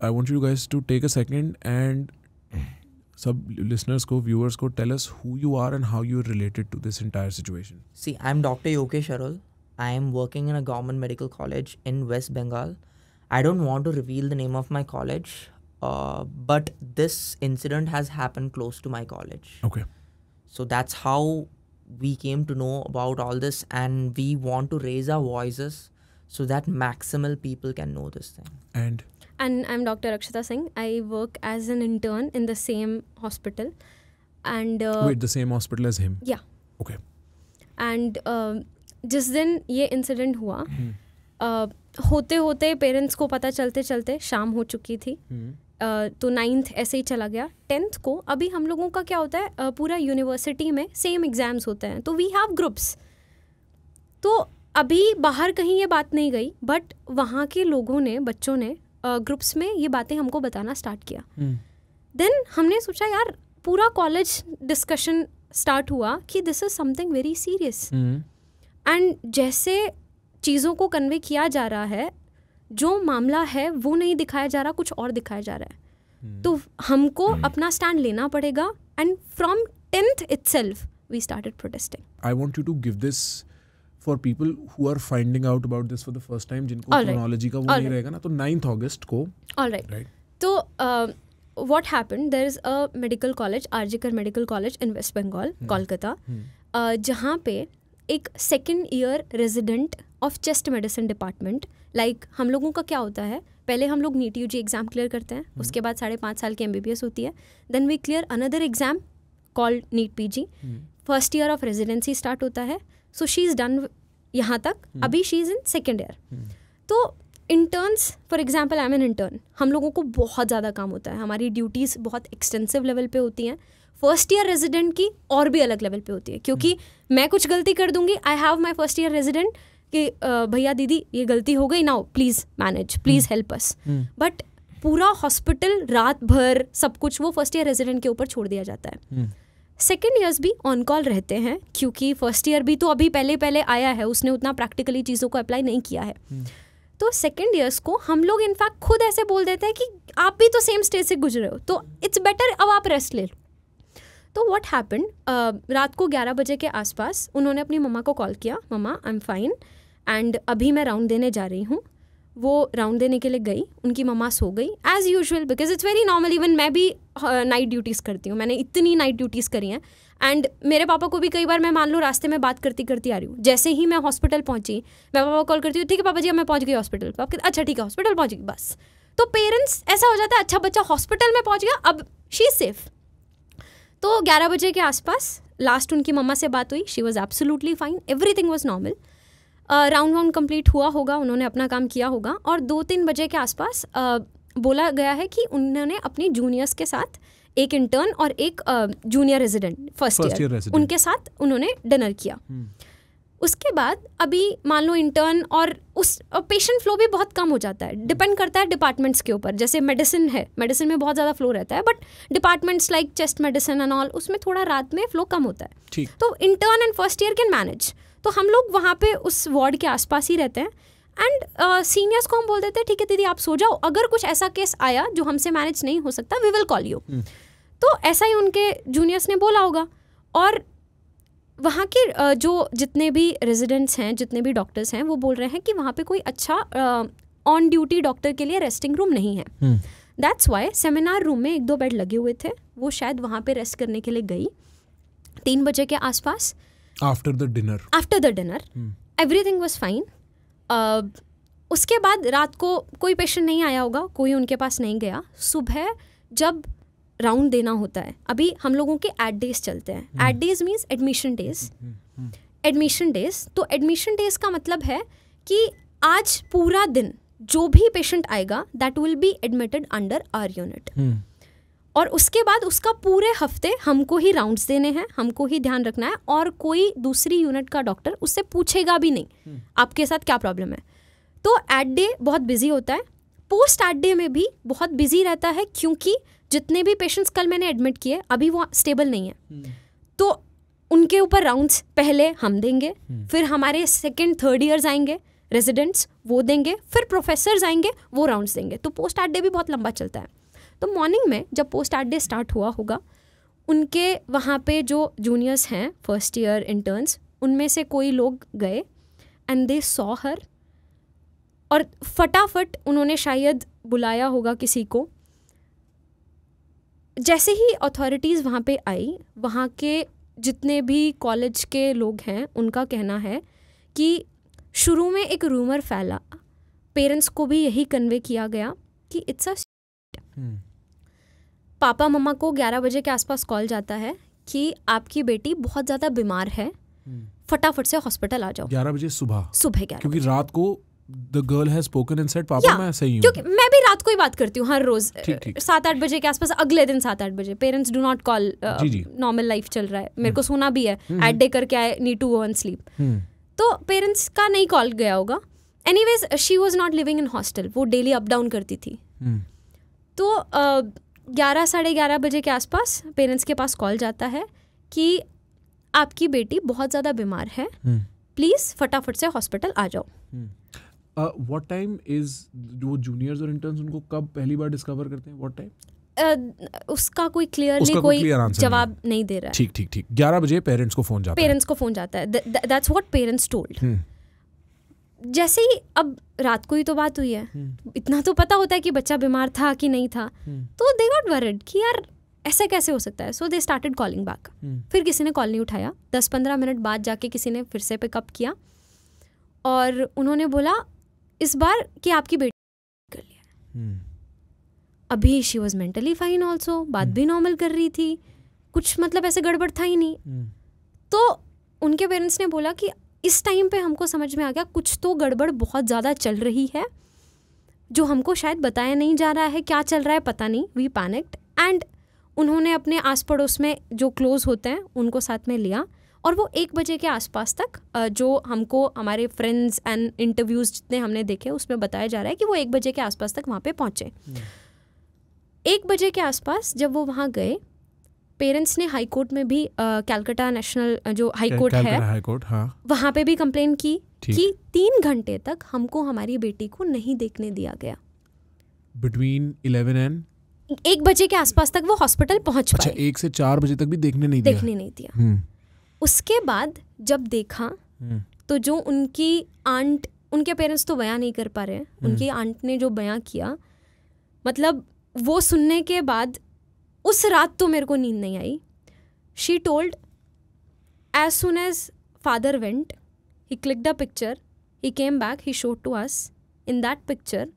I want you guys to take a second and sub listeners ko, viewers ko, tell us who you are and how you're related to this entire situation. See, I'm Dr. Yokesh Arul. I am working in a government medical college in West Bengal. I don't want to reveal the name of my college, but this incident has happened close to my college. Okay. So that's how we came to know about all this, and we want to raise our voices so that maximal people can know this thing. And I'm Dr. Akshita Singh. I work as an intern in the same hospital. And wait, the same hospital as him? Yeah. Okay. And जिस दिन ये incident हुआ, होते होते parents को पता चलते चलते शाम हो चुकी थी. तो 9th ऐसे ही चला गया. 10th को अभी हम लोगों का क्या होता है, पूरा यूनिवर्सिटी में सेम एग्ज़ाम्स होते हैं, तो वी हैव ग्रुप्स. तो अभी बाहर कहीं ये बात नहीं गई, बट वहाँ के लोगों ने, बच्चों ने ग्रुप्स में ये बातें हमको बताना स्टार्ट किया. देन हमने सोचा यार पूरा कॉलेज डिस्कशन स्टार्ट हुआ कि this is something very serious. And जैसे चीज़ों को कन्वे किया जा रहा है, जो मामला है वो नहीं दिखाया जा रहा, कुछ और दिखाया जा रहा है. तो हमको अपना स्टैंड लेना पड़ेगा. And from 10th itself we started protesting. I want you to give this for people who are finding out about this for the first time, जिनको chronology का वो नहीं रहेगा ना, तो 9th August को. All right. तो what happened, there is a medical college, RGKar Medical College in West Bengal, Kolkata, जहाँ पे एक second year resident of chest medicine department, like हम लोगों का क्या होता है, पहले हम लोग नीट यूजी एग्ज़ाम क्लियर करते हैं, उसके बाद 5.5 साल की MBBS होती है, then we clear another exam called NEET PG, first year of residency start होता है. सो शी इज़ डन यहाँ तक, अभी she is in second year. तो interns, for example I am an intern, हम लोगों को बहुत ज़्यादा काम होता है, हमारी ड्यूटीज़ बहुत एक्सटेंसिव लेवल पे होती हैं. फर्स्ट ईयर रेजिडेंट की और भी अलग लेवल पे होती है, क्योंकि मैं कुछ गलती कर दूंगी, I have my first year resident कि भैया दीदी ये गलती हो गई, now please manage, please help us. But पूरा हॉस्पिटल रात भर सब कुछ वो फर्स्ट ईयर रेजिडेंट के ऊपर छोड़ दिया जाता है. सेकेंड ईयर्स भी ऑन कॉल रहते हैं, क्योंकि फर्स्ट ईयर भी तो अभी पहले आया है, उसने उतना प्रैक्टिकली चीज़ों को अप्लाई नहीं किया है. तो सेकेंड ईयर्स को हम लोग इनफैक्ट खुद ऐसे बोल देते हैं कि आप भी तो सेम स्टेज से गुजरे हो, तो इट्स बेटर अब आप रेस्ट ले लो. तो व्हाट हैपेंड, रात को 11 बजे के आसपास उन्होंने अपनी मम्मा को कॉल किया, मम्मा आई एम फाइन एंड अभी मैं राउंड देने जा रही हूँ. वो राउंड देने के लिए गई, उनकी मम्मा सो गई as usual, because it's very normal. Even मैं भी नाइट ड्यूटीज़ करती हूँ, मैंने इतनी नाइट ड्यूटीज़ करी हैं. एंड मेरे पापा को भी कई बार, मैं मान लो रास्ते में बात करती करती आ रही हूँ, जैसे ही मैं हॉस्पिटल पहुँची मैं पापा को कॉल करती हूँ, ठीक है पापा जी अब मैं पहुँच गई हॉस्पिटल. पापा कहते अच्छा ठीक है हॉस्पिटल पहुँच गई बस. तो पेरेंट्स ऐसा हो जाता है, अच्छा बच्चा हॉस्पिटल में पहुँच गया, अब शी इज़ सेफ. तो 11 बजे के आसपास लास्ट उनकी मम्मा से बात हुई, she was absolutely fine, everything was normal. Round complete हुआ होगा, उन्होंने अपना काम किया होगा, और 2-3 बजे के आसपास बोला गया है कि उन्होंने अपनी जूनियर्स के साथ, एक इंटर्न और एक जूनियर रेजिडेंट फर्स्ट ईयर, उनके साथ उन्होंने डिनर किया. उसके बाद अभी मान लो इंटर्न और उस पेशेंट फ्लो भी बहुत कम हो जाता है, डिपेंड करता है डिपार्टमेंट्स के ऊपर. जैसे मेडिसिन है, मेडिसिन में बहुत ज़्यादा फ्लो रहता है, but departments like chest medicine and all, उसमें थोड़ा रात में फ्लो कम होता है. तो intern and first year can manage. तो हम लोग वहाँ पे उस वार्ड के आसपास ही रहते हैं. एंड सीनियर्स को हम बोल देते हैं ठीक है दीदी आप सो जाओ, अगर कुछ ऐसा केस आया जो हमसे मैनेज नहीं हो सकता वी विल कॉल यू. तो ऐसा ही उनके जूनियर्स ने बोला होगा. और वहाँ के जो जितने भी रेजिडेंट्स हैं, जितने भी डॉक्टर्स हैं, वो बोल रहे हैं कि वहाँ पे कोई अच्छा ऑन ड्यूटी डॉक्टर के लिए रेस्टिंग रूम नहीं है. दैट्स वाई सेमिनार रूम में 1-2 बेड लगे हुए थे, वो शायद वहाँ पे रेस्ट करने के लिए गई 3 बजे के आसपास. After the dinner everything was fine. उसके बाद रात को कोई पेशेंट नहीं आया होगा, कोई उनके पास नहीं गया. सुबह जब राउंड देना होता है, अभी हम लोगों के एड डेज चलते हैं. Ad days means admission days. तो एडमिशन डेज का मतलब है कि आज पूरा दिन जो भी पेशेंट आएगा that will be admitted under our unit. और उसके बाद उसका पूरे हफ्ते हमको ही राउंड्स देने हैं, हमको ही ध्यान रखना है, और कोई दूसरी यूनिट का डॉक्टर उससे पूछेगा भी नहीं आपके साथ क्या प्रॉब्लम है. तो एड डे बहुत बिजी होता है. पोस्ट एड डे में भी बहुत बिजी रहता है, क्योंकि जितने भी पेशेंट्स कल मैंने एडमिट किए अभी वो स्टेबल नहीं है. तो उनके ऊपर राउंड्स पहले हम देंगे, फिर हमारे 2nd-3rd ईयर्स आएंगे, रेजिडेंट्स वो देंगे, फिर प्रोफेसर्स आएंगे वो राउंड्स देंगे, तो पोस्ट एट डे भी बहुत लंबा चलता है। तो मॉर्निंग में जब पोस्ट एट डे स्टार्ट हुआ होगा, उनके वहाँ पे जो जूनियर्स हैं फर्स्ट ईयर इंटर्न्स, उनमें से कोई लोग गए एंड दे सॉ हर, और फटाफट उन्होंने शायद बुलाया होगा किसी को। जैसे ही अथॉरिटीज़ वहाँ पे आई, वहाँ के जितने भी कॉलेज के लोग हैं उनका कहना है कि शुरू में एक रूमर फैला, पेरेंट्स को भी यही कन्वे किया गया कि इट्स अ पापा मम्मा को 11 बजे के आसपास कॉल जाता है कि आपकी बेटी बहुत ज़्यादा बीमार है, फटाफट से हॉस्पिटल आ जाओ। 11 बजे सुबह 11, क्योंकि रात को the girl has spoken and said पापा मैं सही हूँ। क्योंकि मैं भी रात को ही बात करती हूँ हर रोज, ठीक। 7-8 बजे के आसपास, अगले दिन 7-8 बजे। Parents do not call, normal life चल रहा है, मेरे को सोना भी है, एट डे करके I need to go and sleep, तो पेरेंट्स का नहीं कॉल गया होगा। Anyways she was not living in hostel, वो डेली अप डाउन करती थी। तो 11-11:30 बजे के आसपास पेरेंट्स के पास कॉल जाता है कि आपकी बेटी बहुत ज़्यादा बीमार है, प्लीज़ फटाफट से हॉस्पिटल आ जाओ। What time is वो जूनियर्स और इंटर्न्स उनको कब पहली बार डिस्कवर करते हैं? What time? उसका कोई क्लियरली कोई जवाब नहीं दे रहा है। ठीक 11 बजे पेरेंट्स को फोन जाता है। That's what parents told. जैसे ही अब रात को ही तो बात हुई है, इतना तो पता होता है कि बच्चा बीमार था कि नहीं था, तो दे गॉट वरिड कि यार ऐसा कैसे हो सकता है। सो दे स्टार्टेड कॉलिंग बैक। फिर किसी ने कॉल नहीं उठाया, 10-15 मिनट बाद जाके किसी ने फिर से पिकअप किया और उन्होंने बोला इस बार कि आपकी बेटी कर लिया। अभी she was mentally fine also, बात भी नॉर्मल कर रही थी, कुछ मतलब ऐसे गड़बड़ था ही नहीं। तो उनके पेरेंट्स ने बोला कि इस टाइम पे हमको समझ में आ गया कुछ तो गड़बड़ बहुत ज़्यादा चल रही है, जो हमको शायद बताया नहीं जा रहा है, क्या चल रहा है पता नहीं। वी पैनिक्ड एंड उन्होंने अपने आस पड़ोस में जो क्लोज होते हैं उनको साथ में लिया, और वो 1 बजे के आसपास तक, जो हमको हमारे फ्रेंड्स एंड इंटरव्यूज़ जितने हमने देखे उसमें बताया जा रहा है कि वो 1 बजे के आसपास तक वहाँ पे पहुँचे। 1 बजे के आसपास जब वो वहाँ गए, पेरेंट्स ने हाई कोर्ट में भी, कैलकाटा नेशनल जो हाई कोर्ट है, हाँ, वहाँ पे भी कंप्लेन की कि 3 घंटे तक हमको हमारी बेटी को नहीं देखने दिया गया। बिटवीन 11 एंड 1 बजे के आसपास तक वो हॉस्पिटल पहुँच पाए। 1 से 4 बजे तक भी देखने नहीं दिया। उसके बाद जब देखा तो जो उनकी आंट, उनके पेरेंट्स तो बयां नहीं कर पा रहे हैं, उनकी आंट ने जो बयां किया, मतलब वो सुनने के बाद उस रात तो मेरे को नींद नहीं आई। She told as soon as father went, he clicked the picture, he came back, he showed to us. In that picture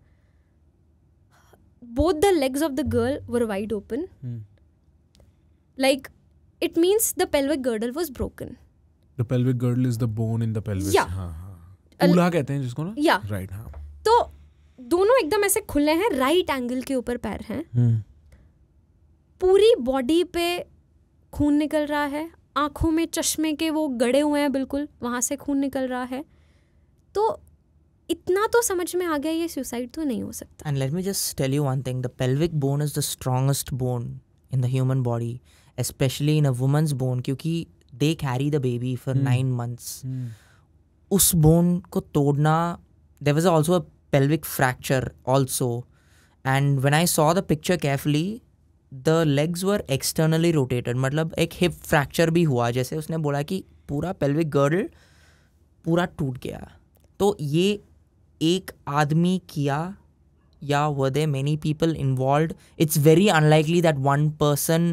both the legs of the girl were wide open. Like it means the pelvic girdle was broken. The pelvic girdle is the bone in the pelvis. Yeah. हाँ। ऊला कहते हैं जिसको ना? Yeah. Right, हाँ। तो दोनों एकदम ऐसे खुले हैं, राइट एंगल के ऊपर पैर हैं, पूरी बॉडी पे खून निकल रहा है, आंखों में चश्मे के वो गड़े हुए हैं बिल्कुल, वहाँ से खून निकल रहा है। तो इतना तो समझ में आ गया ये सुसाइड तो नहीं हो सकता। And let me just tell you one thing, the pelvic bone is the strongest bone in the human body, especially in a woman's bone, क्योंकि they carry the baby for 9 months. उस bone को तोड़ना, there was also a pelvic fracture also, and when I saw the picture carefully, the legs were externally rotated, मतलब एक hip fracture भी हुआ, जैसे उसने बोला कि पूरा pelvic girdle पूरा टूट गया। तो ये एक आदमी किया या were there many people involved? It's very unlikely that one person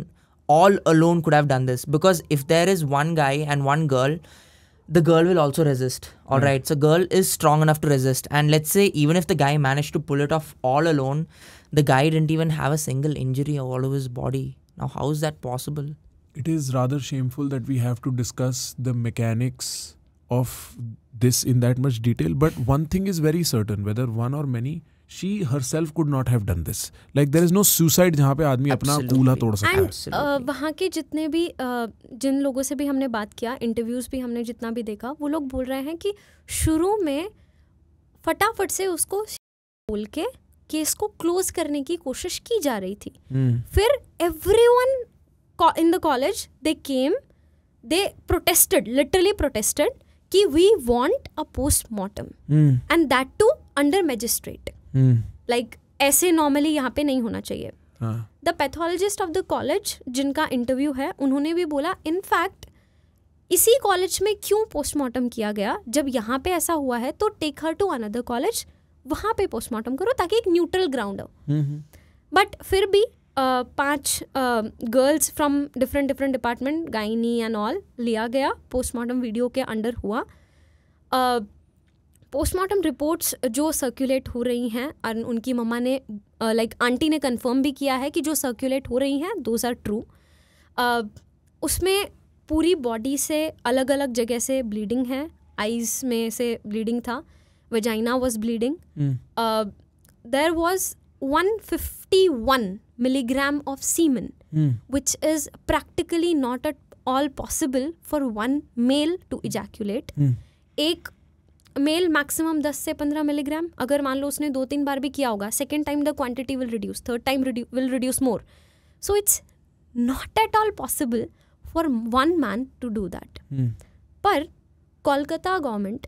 all alone could have done this, because if there is one guy and one girl, the girl will also resist. All right, so girl is strong enough to resist, and let's say even if the guy managed to pull it off all alone, the guy didn't even have a single injury all over his body. Now how is that possible? It is rather shameful that we have to discuss the mechanics of this in that much detail, but one thing is very certain, whether one or many, she herself could not have done this. Like there is no suicide जहाँ पे आदमी अपना कूल्हा तोड़ सकता है। And वहाँ के जितने भी जिन लोगों से भी हमने बात किया, इंटरव्यूज भी हमने जितना भी देखा, वो लोग बोल रहे हैं कि शुरू में फटाफट से उसको बोल के केस को क्लोज करने की कोशिश की जा रही थी। फिर everyone in the college they came, they protested, literally protested कि we want a postmortem and that too under magistrate. Like ऐसे नॉर्मली यहाँ पे नहीं होना चाहिए. The pathologist of the college जिनका इंटरव्यू है उन्होंने भी बोला इनफैक्ट इसी कॉलेज में क्यों पोस्टमार्टम किया गया, जब यहाँ पे ऐसा हुआ है तो take her to another college, वहाँ पे पोस्टमार्टम करो ताकि एक न्यूट्रल ग्राउंड हो. बट फिर भी 5 girls from different department, gynae and all, लिया गया. पोस्टमार्टम वीडियो के अंडर हुआ. पोस्टमार्टम रिपोर्ट्स जो सर्कुलेट हो रही हैं और उनकी मम्मा ने लाइक आंटी ने कंफर्म भी किया है कि जो सर्कुलेट हो रही हैं दोज आर ट्रू. उसमें पूरी बॉडी से अलग अलग जगह से ब्लीडिंग है. आईज में से ब्लीडिंग था, vagina was bleeding. There was 151 milligram of semen, which is practically not at all possible for one male to ejaculate. एक मेल मैक्सिमम 10 से 15 मिलीग्राम. अगर मान लो उसने 2-3 बार भी किया होगा, second time the quantity will reduce, third time will reduce more. So it's not at all possible for one man to do that. पर Kolkata government,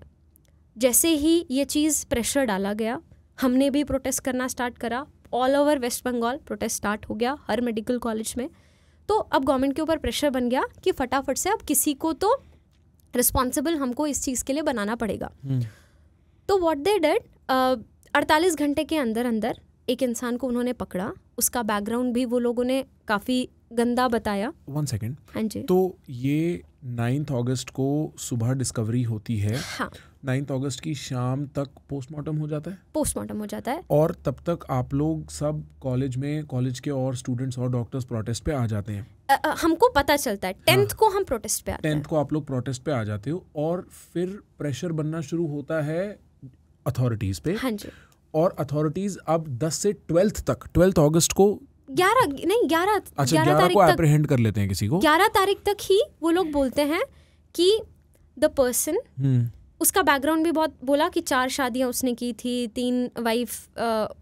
जैसे ही ये चीज़ प्रेशर डाला गया, हमने भी प्रोटेस्ट करना स्टार्ट करा. All over West Bengal protest start हो गया हर मेडिकल कॉलेज में. तो अब गवर्नमेंट के ऊपर प्रेशर बन गया कि फटाफट से अब किसी को तो रिस्पॉन्सिबल हमको इस चीज़ के लिए बनाना पड़ेगा. तो व्हाट दे डिड, 48 घंटे के अंदर अंदर एक इंसान को उन्होंने पकड़ा. उसका बैकग्राउंड भी वो लोगों ने काफ़ी गंदा बताया. 1 सेकेंड. हाँ जी. तो ये 9 अगस्त को सुबह डिस्कवरी होती है. हाँ. 9 अगस्त की शाम तक पोस्टमार्टम हो जाता है. पोस्टमार्टम हो जाता है. और तब तक आप लोग सब कॉलेज में, कॉलेज के और स्टूडेंट्स और डॉक्टर्स प्रोटेस्ट पे आ जाते हैं. हमको पता चलता है 10th को हम प्रोटेस्ट पे आते हैं. 10th को आप लोग प्रोटेस्ट पे आ जाते हो और फिर प्रेशर बनना शुरू होता है अथॉरिटीज पे. हाँ जी. और अथॉरिटीज अब 10 से 12th तक, 12 अगस्त को 11 11 को एप्रीहेंड कर लेते हैं किसी को. 11 तारीख तक ही वो लोग बोलते हैं कि द पर्सन, उसका बैकग्राउंड भी बहुत बोला कि 4 शादियां उसने की थी, 3 वाइफ,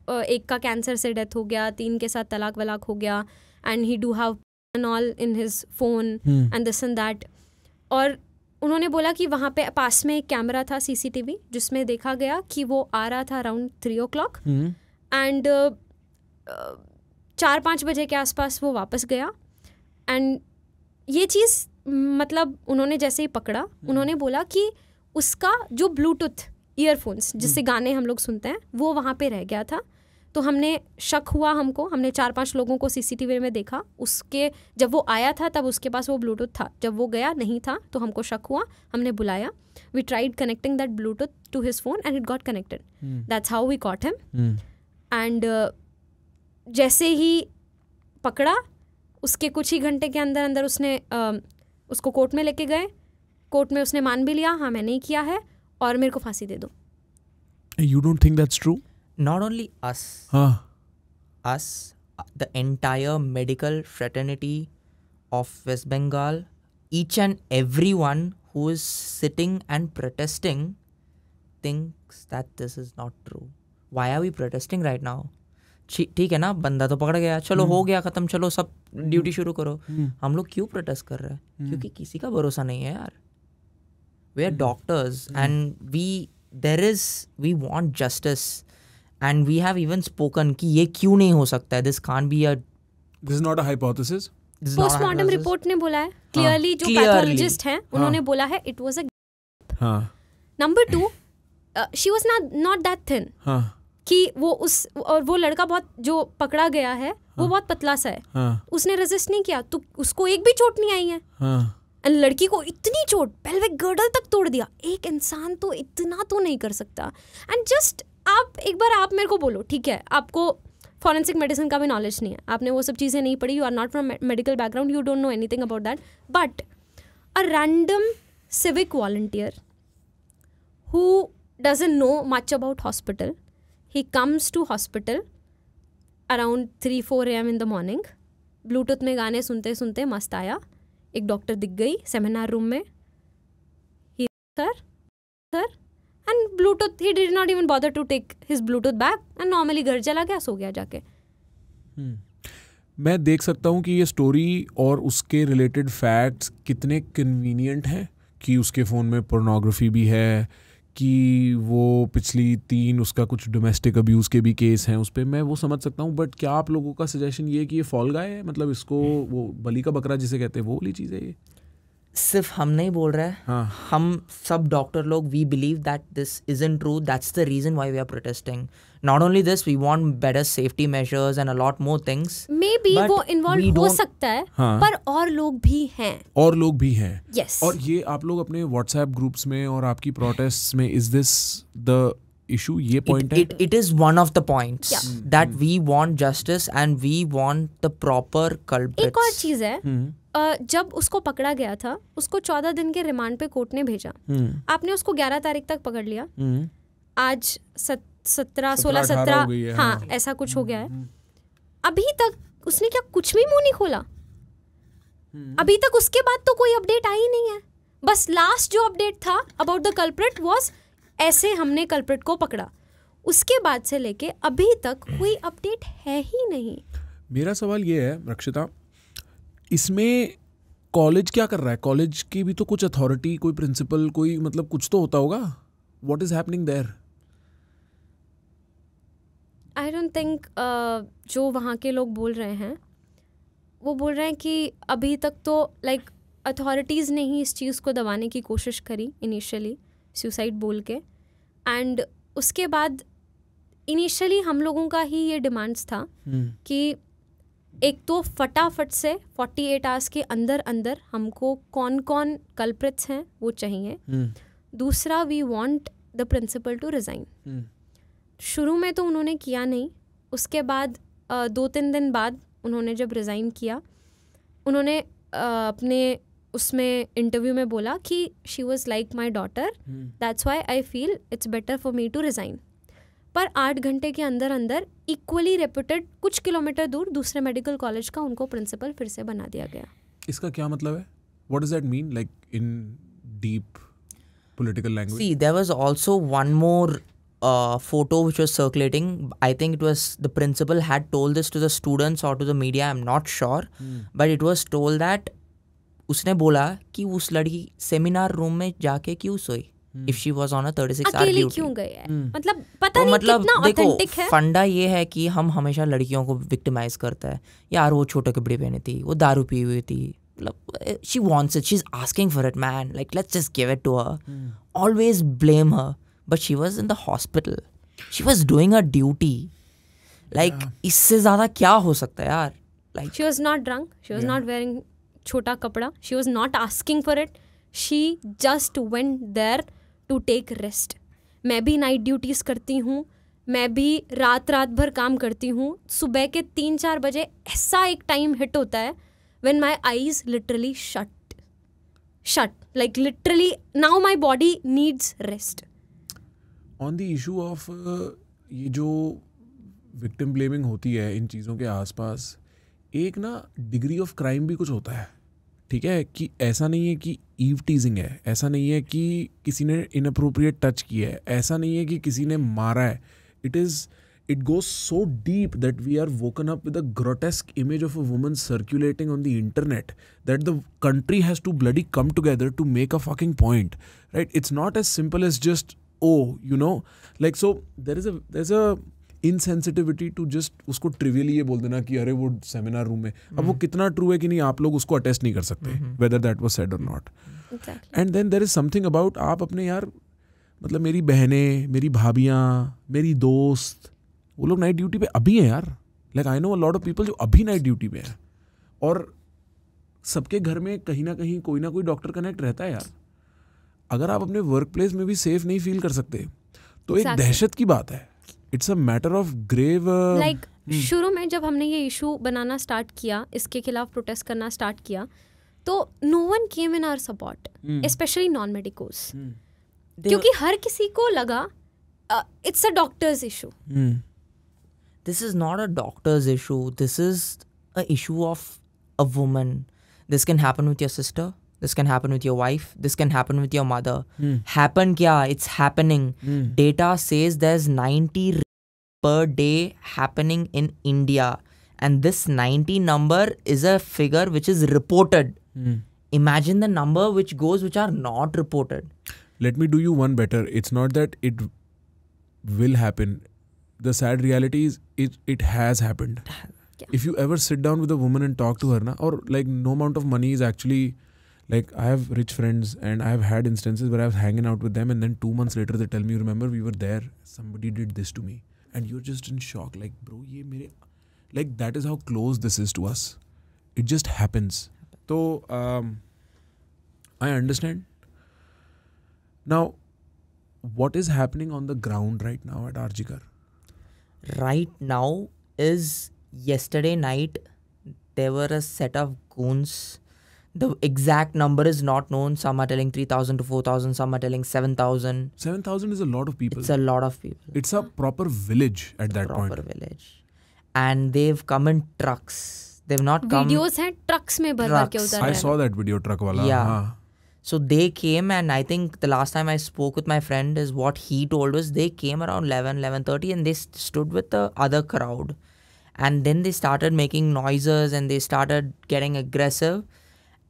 एक का कैंसर से डेथ हो गया, 3 के साथ तलाक वलाक हो गया, and he do have and all in his phone and this and that. और उन्होंने बोला कि वहाँ पे पास में एक कैमरा था CCTV जिसमें देखा गया कि वो आ रहा था अराउंड 3 o'clock एंड 4-5 बजे के आसपास वो वापस गया. एंड ये चीज़ मतलब उन्होंने जैसे ही पकड़ा, उन्होंने बोला कि उसका जो ब्लूटूथ ईयरफोन्स जिससे गाने हम लोग सुनते हैं वो वहाँ पे रह गया था. तो हमने शक हुआ, हमने 4-5 लोगों को CCTV में देखा. उसके जब वो आया था तब उसके पास वो ब्लूटूथ था, जब वो गया नहीं था तो हमको शक हुआ, हमने बुलाया. We tried connecting that bluetooth to his phone and it got connected. That's how we caught him. And जैसे ही पकड़ा उसके कुछ ही घंटे के अंदर अंदर उसने उसको कोर्ट में लेके गए. कोर्ट में उसने मान भी लिया, हाँ मैंने ही किया है और मेरे को फांसी दे दो. You don't think that's true? Not only us, us, the entire medical fraternity of West Bengal, each and everyone who is sitting and protesting thinks that this is not true. Why are we protesting right now? ठीक है ना, बंदा तो पकड़ गया, चलो हो गया खत्म, चलो सब ड्यूटी शुरू करो. हम लोग क्यों प्रोटेस्ट कर रहे हैं? क्योंकि किसी का भरोसा नहीं है यार. We are doctors and we want justice. And we have even spoken कि ये क्यों नहीं हो सकता है. This can't be a. This is not a hypothesis. Postmortem report ने बोला है क्लियरली, जो पैथोलॉजिस्ट हैं उन्होंने बोला है it was a. Number 2, she was not that thin. कि वो लड़का बहुत जो पकड़ा गया है वो बहुत पतला सा है. उसने रेजिस्ट नहीं किया तो उसको एक भी चोट नहीं आई है. एंड लड़की को इतनी चोट, पेल्विक गर्डल तक तोड़ दिया. एक इंसान तो इतना तो नहीं कर सकता. एंड जस्ट एक बार आप मेरे को बोलो, ठीक है आपको फॉरेंसिक मेडिसिन का भी नॉलेज नहीं है, आपने वो सब चीज़ें नहीं पढ़ी, you are not from medical background, you don't know anything about that, but a random civic volunteer who doesn't know much about hospital, he comes to hospital around 3-4 AM in the morning, Bluetooth में गाने सुनते सुनते मस्त आया. एक doctor दिख गई seminar room में, he sir and Bluetooth, he did not even bother to take his Bluetooth back and normally घर चला गया, सो गया जाके. मैं देख सकता हूँ कि ये स्टोरी और उसके रिलेटेड फैक्ट्स कितने कन्वीनियंट हैं, कि उसके फ़ोन में पोर्नोग्राफी भी है, कि वो पिछली 3 उसका कुछ डोमेस्टिक अब्यूज़ के भी केस हैं उस पर, मैं वो समझ सकता हूँ. बट क्या आप लोगों का सजेशन ये है कि ये फॉल गाय है, मतलब इसको वो बलि का बकरा जिसे कहते हैं वो वाली चीज़ है ये? सिर्फ हम नहीं बोल रहे हैं, हाँ. हम सब डॉक्टर लोग, we believe that this isn't true. That's the reason why we are protesting. Not only this, we want better safety measures and a lot more things. May be वो इन्वॉल्व हो सकता है. हाँ. पर और लोग भी हैं. और लोग भी हैं. Yes. और ये आप लोग अपने व्हाट्सएप ग्रुप्स में और आपकी प्रोटेस्ट्स में, इज दिस द इशू? ये पॉइंट है. It is one of the points that we want justice and we want the proper culprits. एक और चीज है, जब उसको पकड़ा गया था उसको 14 दिन के रिमांड पे कोर्ट ने भेजा. आपने उसको 11 तारीख तक पकड़ लिया. आज 16-17 हो गई है. हाँ, ऐसा कुछ हो गया है. अभी तक उसने क्या कुछ भी मुंह नहीं खोला? अभी तक उसके बाद तो कोई अपडेट आई नहीं है. बस लास्ट जो अपडेट था अबाउट द कल्प्रिट वाज ऐसे हमने कल्प्रिट को पकड़ा. उसके बाद से लेके अभी तक कोई अपडेट है ही नहीं. मेरा सवाल ये है रक्षिता, इसमें कॉलेज क्या कर रहा है? कॉलेज की भी तो कुछ अथॉरिटी, कोई प्रिंसिपल, कोई मतलब कुछ तो होता होगा. What is happening there? I don't think जो वहाँ के लोग बोल रहे हैं वो बोल रहे हैं कि अभी तक तो लाइक अथॉरिटीज़ ने ही इस चीज़ को दबाने की कोशिश करी इनिशियली, सुसाइड बोल के. एंड उसके बाद इनिशियली हम लोगों का ही ये डिमांड्स था कि एक तो फटाफट से 48 आवर्स के अंदर अंदर हमको कौन कौन कल्प्रिट्स हैं वो चाहिए. दूसरा, we want the principal to resign. शुरू में तो उन्होंने किया नहीं. उसके बाद 2-3 दिन बाद उन्होंने जब रिज़ाइन किया, उन्होंने अपने उसमें इंटरव्यू में बोला कि she was like my daughter, that's why I feel it's better for me to resign. पर 8 घंटे के अंदर अंदर इक्वली रेप्यूटेड कुछ किलोमीटर दूर दूसरे मेडिकल कॉलेज का उनको प्रिंसिपल फिर से बना दिया गया. इसका क्या मतलब है? What does that mean, like in deep political language? See, there was also one more photo which was circulating. I think it was the principal had told this to the students or to the media, I'm not sure. But it was told that उसने बोला कि उस लड़की seminar room में जाके क्यों सोई if she was on a 36 hour अकेली duty. क्यों गई है? मतलब पता तो नहीं मतलब कितना देखो, ऑथेंटिक है. फंडा ये है कि हम हमेशा लड़कियों को विक्टिमाइज करता है. यार वो छोटे कपड़े पहने थी, वो दारू पी हुई थी, मतलब she wants it, she's asking for it, man, like let's just give it to her. Always blame her, but she was in the hospital, she was doing her duty. Like इससे ज़्यादा क्या हो सकता है यार? Like she was not drunk, she was not wearing छोटा कपड़ा, she was not asking for it, she just went there to take rest. मैं भी नाइट ड्यूटीज़ करती हूँ, मैं भी रात भर काम करती हूँ. सुबह के 3-4 बजे ऐसा एक टाइम हिट होता है when my eyes literally shut, like literally now my body needs rest. On the issue of ये जो विक्टिम ब्लेमिंग होती है इन चीज़ों के आसपास, एक ना डिग्री ऑफ क्राइम भी कुछ होता है, ठीक है? कि ऐसा नहीं है कि ईव टीजिंग है, ऐसा नहीं है कि किसी ने इनअप्रोप्रिएट टच किया है, ऐसा नहीं है कि किसी ने मारा है. It goes so deep that we are woken up with a grotesque image of a woman circulating on the internet that the country has to bloody come together to make a fucking point, right? It's not as simple as just, oh, you know, like, so there's a insensitivity to just उसको trivially ये बोल देना कि अरे वो seminar room में. अब वो कितना ट्रू है कि नहीं आप लोग उसको अटेस्ट नहीं कर सकते, whether that was said or not. Exactly. And then there is something about आप अपने यार, मतलब मेरी बहनें, मेरी भाभियाँ, मेरी दोस्त, वो लोग नाइट ड्यूटी पे अभी हैं यार. Like I know a lot of people जो अभी नाइट ड्यूटी पे हैं, और सबके घर में कहीं ना कहीं कोई ना कोई डॉक्टर कनेक्ट रहता है यार. अगर आप अपने वर्क प्लेस में भी सेफ नहीं फील कर सकते तो एक दहशत की बात है. It's a matter of grave. Like शुरू में जब हमने ये इशू बनाना स्टार्ट किया, इसके खिलाफ प्रोटेस्ट करना स्टार्ट किया, तो no one came in our support, specially non medicos, क्योंकि हर किसी को लगा it's a doctors issue. This is not a doctor's issue. This is a issue of a woman. This can happen with your sister. This can happen with your wife. This can happen with your mother. Happen kya? It's happening. Data says there's 90 per day happening in India. And this 90 number is a figure which is reported. imagine the number which are not reported. Let me do you one better. It's not that it will happen. The sad reality is it has happened. Yeah. If you ever sit down with a woman and talk to her, na, or like no amount of money is actually, like I have rich friends and I have had instances where I was hanging out with them and then 2 months later they tell me, remember we were there, somebody did this to me. And you're just in shock. Like, bro, ye mere... Like, that is how close this is to us. It just happens. So, I understand. Now, what is happening on the ground right now at RG Kar? Right now is yesterday night there were a set of goons. The exact number is not known. Some are telling 3,000 to 4,000. Some are telling 7,000. 7,000 is a lot of people. It's a lot of people. It's a proper village at that point. Proper village. And they've come in trucks. They've not come... Videos हैं trucks में भर भर के Trucks. उतर I रहे हैं. saw that video, truck wala. Yeah. हाँ. So they came, and I think the last time I spoke with my friend is what he told was they came around 11:30 and they stood with the other crowd. And then they started making noises and they started getting aggressive.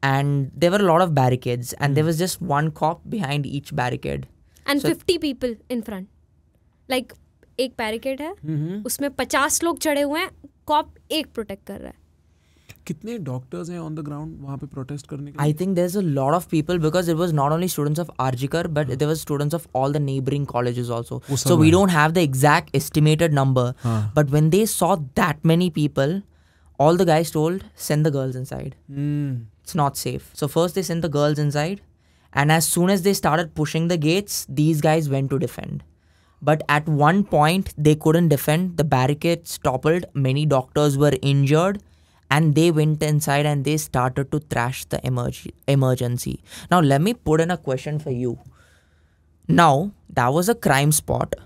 And there were a lot of barricades and there was just one cop behind each barricade. And So- 50 people in front. Like एक barricade है, उसमें 50 लोग चढ़े हुए हैं, corp एक protect कर रहा है. कितने डॉक्टर्स हैं ऑन द ग्राउंड वहाँ पे प्रोटेस्ट करने के I लिए? think there's a lot of people because it was not only students of Arjikar but there were students of all the neighboring colleges also. वो So सब we है. don't have the exact estimated number. हाँ. But when they saw that many people, all the guys told, send the girls inside. It's not safe. So first they sent the girls inside, and as soon as they started pushing the gates, these guys went to defend. But at one point they couldn't defend. The barricades toppled. Many doctors were injured. And they went inside and they started to thrash the emergency. Now, let me put in a question for you. Now, that was a crime spot,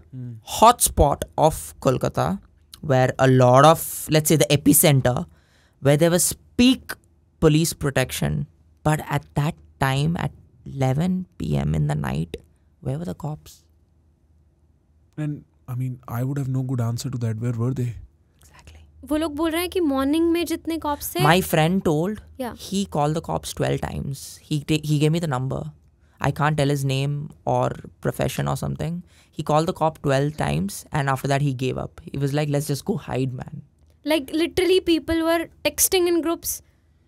hot spot of Kolkata, where a lot of, let's say, the epicenter, where there was peak police protection. But at that time, at 11 p.m. in the night, where were the cops? And I mean, I would have no good answer to that. Where were they? Exactly. वो लोग बोल रहे हैं कि morning में जितने cops थे. My friend told Yeah. he called the cops 12 times. He gave me the number. I can't tell his name or profession or something. He called the cop 12 times and after that he gave up. He was like, let's just go hide, man. Like literally people were texting in groups,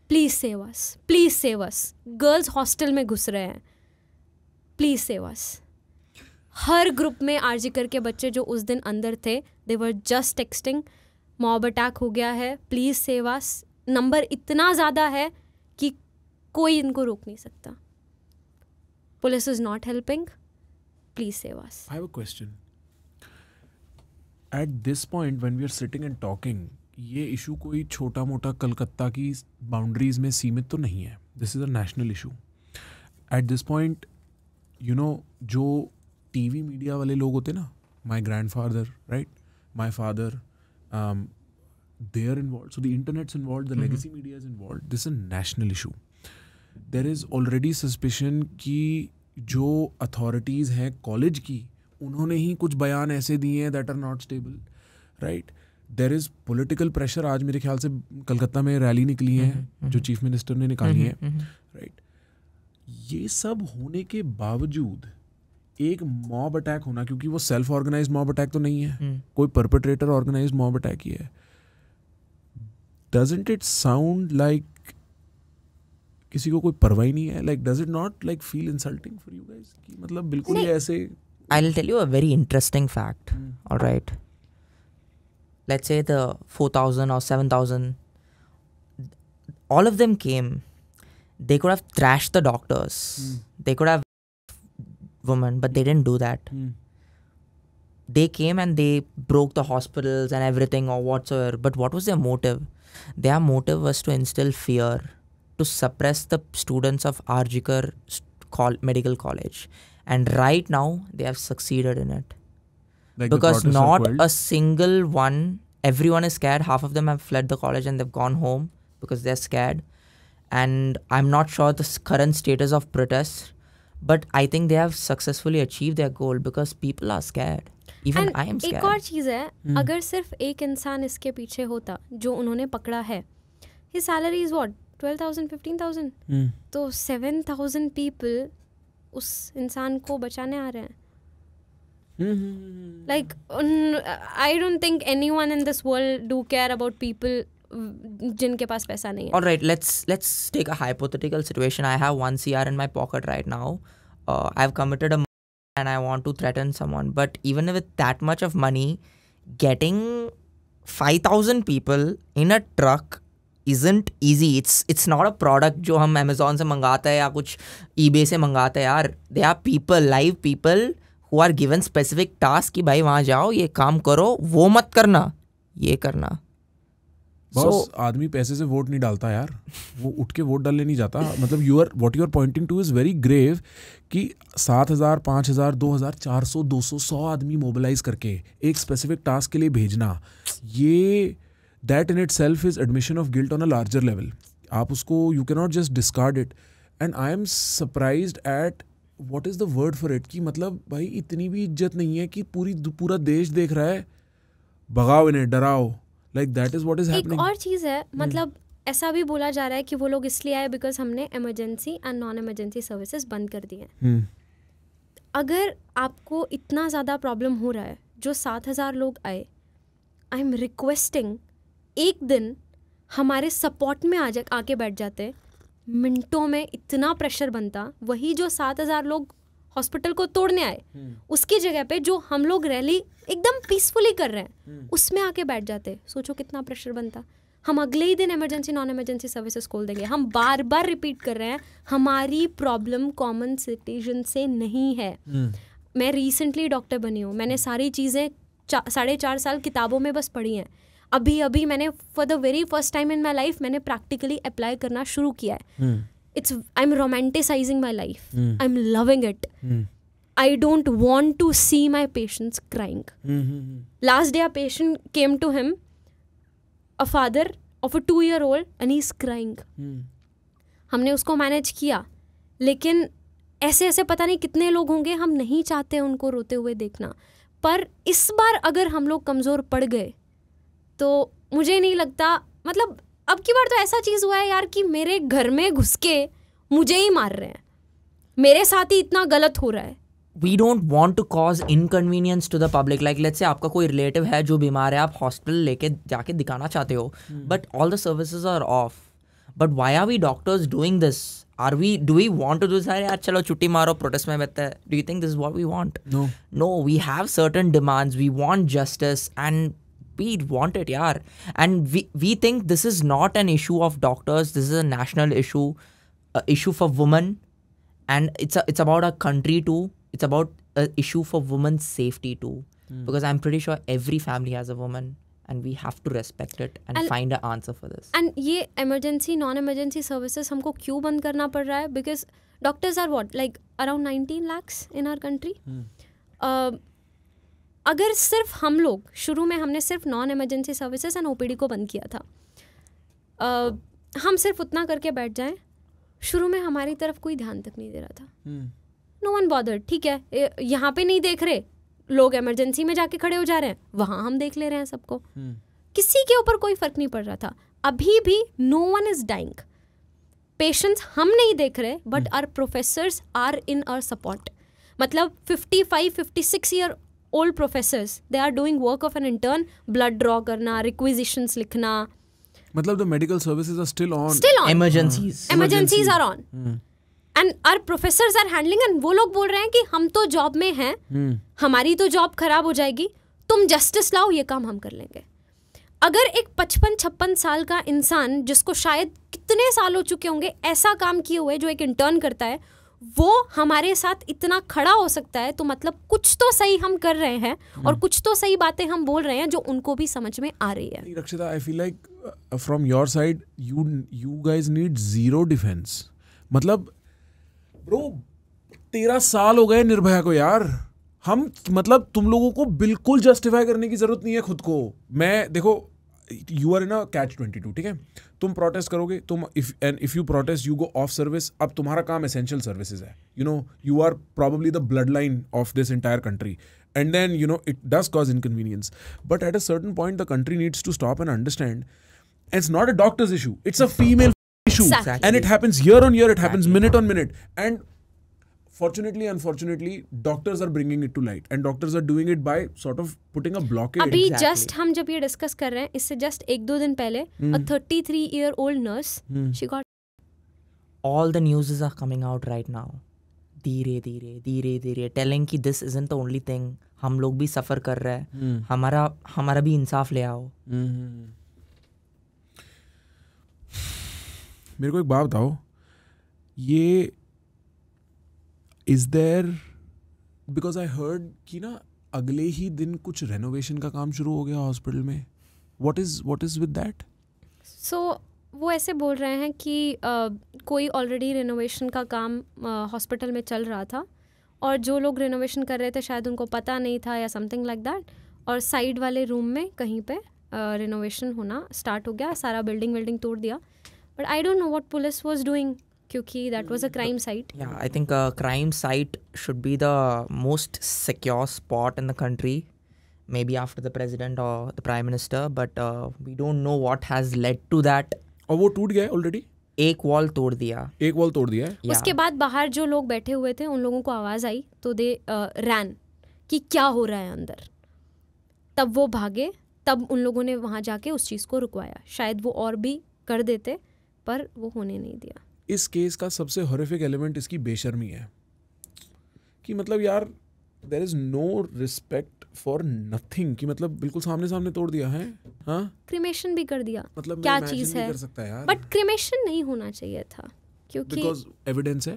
please save us, please save us. Girls hostel में घुस रहे हैं, please save us. Her group में आरजीकर के बच्चे जो उस दिन अंदर थे, they were just texting, mob attack हो गया है, प्लीज सेव अस. नंबर इतना ज़्यादा है कि कोई इनको रोक नहीं सकता. Police is not helping, please save us. I have a question. At this point, when we are sitting and talking, ये इशू कोई छोटा मोटा कलकत्ता की बाउंड्रीज में सीमित तो नहीं है. This is a national issue. At this point, you know, जो टीवी मीडिया वाले लोग होते ना, my grand father, right, my father, they are involved. So the internet's involved, the legacy media is involved. This is a national issue. There is already suspicion कि जो authorities हैं college की, उन्होंने ही कुछ बयान ऐसे दिए हैं that are not stable, right? There is political pressure. आज मेरे ख्याल से कलकत्ता में रैली निकली है जो चीफ मिनिस्टर ने निकाली है, राइट? ये सब होने के बावजूद एक मॉब अटैक होना, क्योंकि वो सेल्फ ऑर्गेनाइज्ड मॉब अटैक तो नहीं है, कोई परपेट्रेटर ऑर्गेनाइज्ड मॉब अटैक ही है. Doesn't it sound like किसी को कोई परवाह ही नहीं है? Like, does it not like feel insulting for you guys? कि मतलब बिल्कुल ही ऐसे. I'll tell you a very interesting fact. All right. Let's say the 4,000 or 7,000, all of them came. They could have thrashed the doctors. They could have women, but they didn't do that. They came and they broke the hospitals and everything or whatsoever. But what was their motive? Their motive was to instill fear, to suppress the students of Arjikar Medical College. And right now, they have succeeded in it. Like the Because protests are not quelled? a single one, everyone is scared. Half of them have fled the college and they've gone home because they're scared. And I'm not sure the current status of protests, but I think they have successfully achieved their goal because people are scared. Even And I am scared. एक और चीज़ है, अगर सिर्फ एक इंसान इसके पीछे होता जो उन्होंने पकड़ा है, his salary is what, 12,000 15,000 तो 7,000 पीपल उस इंसान को बचाने आ रहे हैं. Like I don't think anyone in this world do care about people जिनके पास पैसा नहीं है. All right, let's take a hypothetical situation. I have 1 CR in my pocket right now. I've committed a murder and I want to threaten someone. But even with that much of money, getting 5,000 people in a truck isn't easy. It's not a product जो हम Amazon से मंगाते हैं या कुछ eBay से मंगाते हैं यार. They are people, live people who are given specific task कि भाई वहाँ जाओ, ये काम करो, वो मत करना, ये करना. बॉस आदमी पैसे से वोट नहीं डालता यार, वो उठ के वोट डालने नहीं जाता. मतलब what you are pointing to is very grave कि 7,000 5,000 2,000 400 200 100 आदमी मोबिलाइज करके एक स्पेसिफिक टास्क के लिए भेजना, ये that in it self is admission of guilt on a larger level. आप उसको you can not just discard it. And I am surprised at what is the word for it कि मतलब भाई इतनी भी इज्जत नहीं है कि पूरा देश देख रहा है, भगाओ इन्हें, डराओ. Like that is what is happening. एक और चीज़ है, मतलब ऐसा भी बोला जा रहा है कि वो लोग इसलिए आए बिकॉज हमने emergency and non emergency services बंद कर दिए हैं. अगर आपको इतना ज़्यादा प्रॉब्लम हो रहा है, जो 7,000 लोग आए, आई एम रिक्वेस्टिंग एक दिन हमारे सपोर्ट में आके बैठ जाते, मिनटों में इतना प्रेशर बनता. वही जो 7,000 लोग हॉस्पिटल को तोड़ने आए, उसकी जगह पे जो हम लोग रैली एकदम पीसफुली कर रहे हैं उसमें आके बैठ जाते. सोचो कितना प्रेशर बनता. हम अगले ही दिन इमरजेंसी नॉन इमरजेंसी सर्विसेज खोल देंगे. हम बार बार रिपीट कर रहे हैं, हमारी प्रॉब्लम कॉमन सिटीजन से नहीं है. मैं रिसेंटली डॉक्टर बनी हूँ, मैंने सारी चीज़ें 4.5 साल किताबों में बस पढ़ी हैं. अभी मैंने for the very first time in my life मैंने प्रैक्टिकली अप्लाई करना शुरू किया है. I'm romanticizing my life. I'm loving it. I don't want to see my patients crying. Last day a patient came to him, a father of a 2-year-old, and he's crying. हमने उसको manage किया, लेकिन ऐसे पता नहीं कितने लोग होंगे, हम नहीं चाहते उनको रोते हुए देखना. पर इस बार अगर हम लोग कमज़ोर पड़ गए तो मुझे नहीं लगता, मतलब अब की बार तो ऐसा चीज़ हुआ है यार कि मेरे घर में घुस के मुझे ही मार रहे हैं, मेरे साथ ही इतना गलत हो रहा है. We don't want to cause inconvenience to the public. Like let's say आपका कोई रिलेटिव है जो बीमार है, आप हॉस्पिटल लेके जाके दिखाना चाहते हो, but all the services are off. But why are we doctors doing this? Do we want to do this? यार चलो छुट्टी मारो, प्रोटेस्ट में बैठते हैं. Do you think this is what we want? No, we have certain demands. We want justice and we want it, yaar. And we think this is not an issue of doctors. This is a national issue, issue for women, and it's about our country too. It's about an issue for women's safety too. Because I'm pretty sure every family has a woman, and we have to respect it and find an answer for this. And ये emergency, non-emergency services हमको क्यों बंद करना पड़ रहा है? Because doctors are what, like around 19 lakhs in our country. अगर सिर्फ हम लोग शुरू में हमने सिर्फ non emergency services and OPD को बंद किया था, हम सिर्फ उतना करके बैठ जाएं, शुरू में हमारी तरफ कोई ध्यान तक नहीं दे रहा था. No one bothered. ठीक है, यहाँ पे नहीं देख रहे लोग, इमरजेंसी में जाके खड़े हो जा रहे हैं, वहाँ हम देख ले रहे हैं सबको. किसी के ऊपर कोई फर्क नहीं पड़ रहा था. अभी भी no one is dying. Patients हम नहीं देख रहे, but our professors are in our support. मतलब 55-56 year old professors, they are doing work of an intern, blood draw करना, requisitions लिखना. मतलब the medical services are still on. Emergencies are on. And our professors are handling, and वो लोग बोल रहे हैं कि हम तो जॉब में हैं, हमारी तो जॉब खराब हो जाएगी, तुम जस्टिस लाओ, ये काम हम कर लेंगे. अगर एक 55-56 साल का इंसान जिसको शायद कितने साल हो चुके होंगे ऐसा काम किए हुए, जो एक इंटर्न करता है, वो हमारे साथ इतना खड़ा हो सकता है, तो मतलब कुछ तो सही हम कर रहे हैं और कुछ तो सही बातें हम बोल रहे हैं जो उनको भी समझ में आ रही है. रक्षिता, I feel like from your side you guys need zero defence. मतलब ब्रो 13 साल हो गए निर्भया को यार. हम मतलब तुम लोगों को बिल्कुल जस्टिफाई करने की जरूरत नहीं है खुद को. मैं देखो, you are in a catch-22, ठीक है. तुम प्रोटेस्ट करोगे, तुम if you protest you go off service. अब तुम्हारा काम एसेंशियल सर्विसेज है, you know, you are probably the blood line of this entire country, and then you know it does cause inconvenience, but at a certain point the country needs to stop and understand it's not a doctor's issue, it's a female issue. Exactly. And it happens year on year, it happens minute on minute. And fortunately, unfortunately, doctors are bringing it to light. And doctors are doing it by sort of putting a blockade. अभी Exactly. Just हम जब ये discuss कर रहे हैं इससे just 1-2 दिन पहले a 33-year-old nurse she got All the news are coming out right now. धीरे धीरे telling कि this isn't the only thing. हम लोग भी सफर कर रहे हैं. हमारा भी इंसाफ ले आओ. मेरे को एक बात बताओ, ये is there, because I heard कि ना अगले ही दिन कुछ रेनोवेशन का काम शुरू हो गया हॉस्पिटल में. What is with that? So वो ऐसे बोल रहे हैं कि कोई ऑलरेडी रिनोवेशन का काम हॉस्पिटल में चल रहा था और जो लोग रिनोवेशन कर रहे थे शायद उनको पता नहीं था या समथिंग लाइक दैट, और साइड वाले रूम में कहीं पे रिनोवेशन होना स्टार्ट हो गया, सारा बिल्डिंग तोड़ दिया. But I don't know what police was doing क्योंकि that was a crime site. Yeah, I think a crime site should be the most secure spot in the country, maybe after the president or the prime minister, but we don't know what has led to that. और वो टूट गया है already, एक wall तोड़ दिया. एक wall तोड़ दिया है. Yeah. उसके बाद बाहर जो लोग बैठे हुए थे उन लोगों को आवाज़ आई तो दे रैन कि क्या हो रहा है अंदर. तब वो भागे, तब उन लोगों ने वहाँ जाके उस चीज़ को रुकवाया. शायद वो और भी कर देते पर वो होने नहीं दिया. इस केस का सबसे हॉरिफिक एलिमेंट इसकी बेशर्मी है कि मतलब यार there is no respect for nothing, कि मतलब बिल्कुल सामने तोड़ दिया है. हाँ, क्रिमेशन भी कर दिया. मतलब क्या मैं चीज़ imagine नहीं है, कर सकता यार, बट क्रिमेशन नहीं होना चाहिए था क्योंकि बिकॉज एविडेंस है.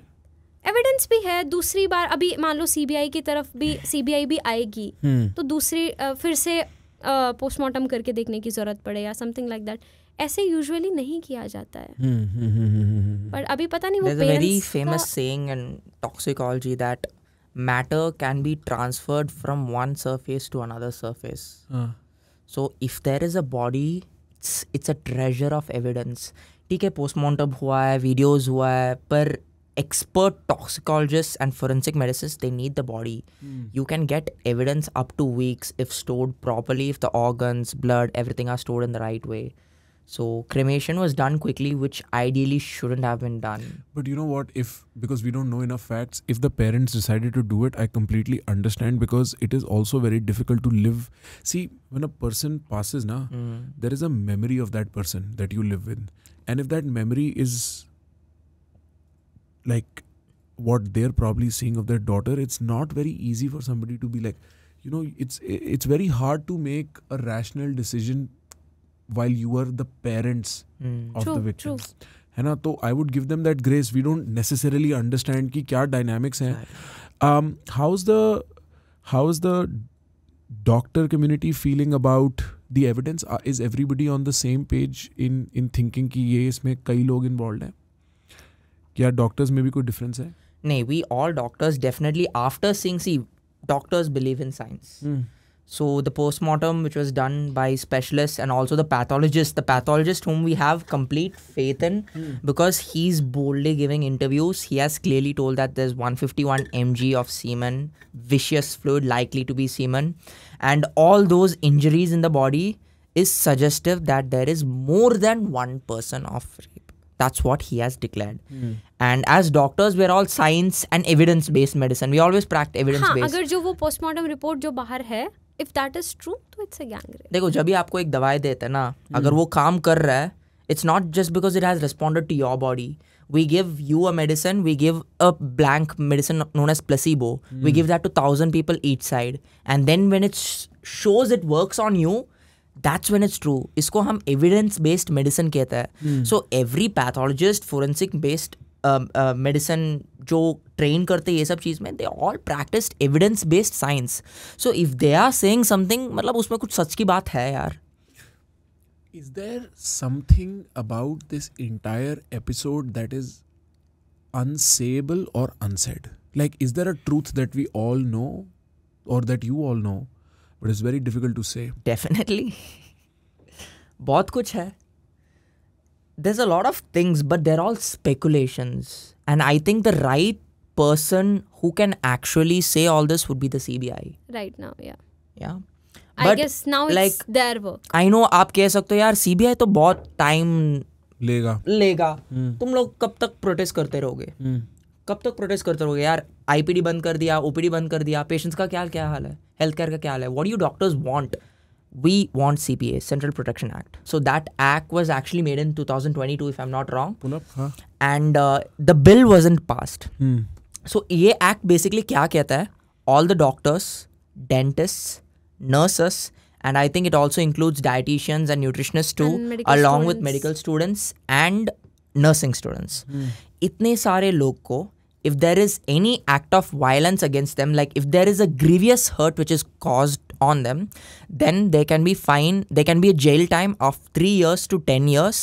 एविडेंस भी है. दूसरी बार अभी मान लो सीबीआई की तरफ भी सीबीआई भी आएगी तो दूसरी फिर से पोस्टमार्टम करके देखने की जरूरत पड़े या समथिंग लाइक दैट. ऐसे यूजुअली नहीं किया जाता है. पर अभी पता नहीं वो There's a very parents famous का saying in toxicology that matter can be transferred from one surface to another surface. So if there is a body, it's a treasure of evidence. ठीक है, पोस्टमार्टम हुआ है, videos हुआ है, पर expert toxicologists and forensic medicines, they need the body. You can get evidence up to weeks if stored properly, if the organs, blood, everything are stored in the right way. So cremation was done quickly, which ideally shouldn't have been done. But you know what, because we don't know enough facts, if the parents decided to do it, I completely understand, because it is also very difficult to live. See, when a person passes na, there is a memory of that person that you live with, and if that memory is like what they're probably seeing of their daughter, it's not very easy for somebody to be like, you know, it's very hard to make a rational decision while you are the parents of True, the victim. true. है ना. तो I would give them that grace. We don't necessarily understand कि क्या dynamics हैं. How is the doctor community feeling about the evidence? Is everybody on the same page in thinking कि ये इसमें कई लोग involved हैं? क्या doctors में भी कोई difference है? No, we all doctors definitely, after seeing, see, doctors believe in science. So the postmortem, which was done by specialists, and also the pathologist whom we have complete faith in, because he's boldly giving interviews. He has clearly told that there's 151 mg of semen, viscous fluid likely to be semen, and all those injuries in the body is suggestive that there is more than one person of rape. That's what he has declared. And as doctors, we're all science and evidence-based medicine. We always practice evidence-based. हाँ, अगर जो वो postmortem report जो बाहर है, if that is true, तो it's a gang rape. देखो, जब भी आपको एक दवाई देते हैं ना, अगर वो काम कर रहा है, it's not just because it has responded to your body. We give you a medicine, we give a blank medicine known as placebo. We give that to 1,000 people each side. And then when it shows it works on you, that's when it's true. इसको हम evidence-based medicine कहते हैं. So every pathologist, forensic-based medicine जो train करते ये सब चीज़ में, they all practiced evidence-based science. So if they are saying something, मतलब उसमें कुछ सच की बात है यार. Is there something about this entire episode that is unsayable or unsaid? Like, is there a truth that we all know or that you all know, but it's very difficult to say? Definitely. बहुत कुछ है. There's a lot of things, but they're all speculations. And I think the right person who can actually say all this would be the CBI. Right now, yeah. Yeah. I guess now it's their work. I know आप कह सकते हो यार CBI तो बहुत time लेगा। तुम लोग कब तक प्रोटेस्ट करते रहोगे? कब तक प्रोटेस्ट करते रहोगे यार? आईपीडी बंद कर दिया, ओपीडी बंद कर दिया, पेशेंट्स का क्या हाल है, हेल्थ केयर का क्या हाल है? What do you doctors want? We want CPA, Central Protection Act. So that act was actually made in 2022, if I'm not wrong. Pull up, huh? And the bill wasn't passed. So ये act basically क्या कहता है? All the doctors, dentists, nurses, and I think it also includes dietitians and nutritionists too, along with medical students and nursing students. इतने सारे लोग को, if there is any act of violence against them, like if there is a grievous hurt which is caused on them, then they can be fined, there can be a jail time of 3 years to 10 years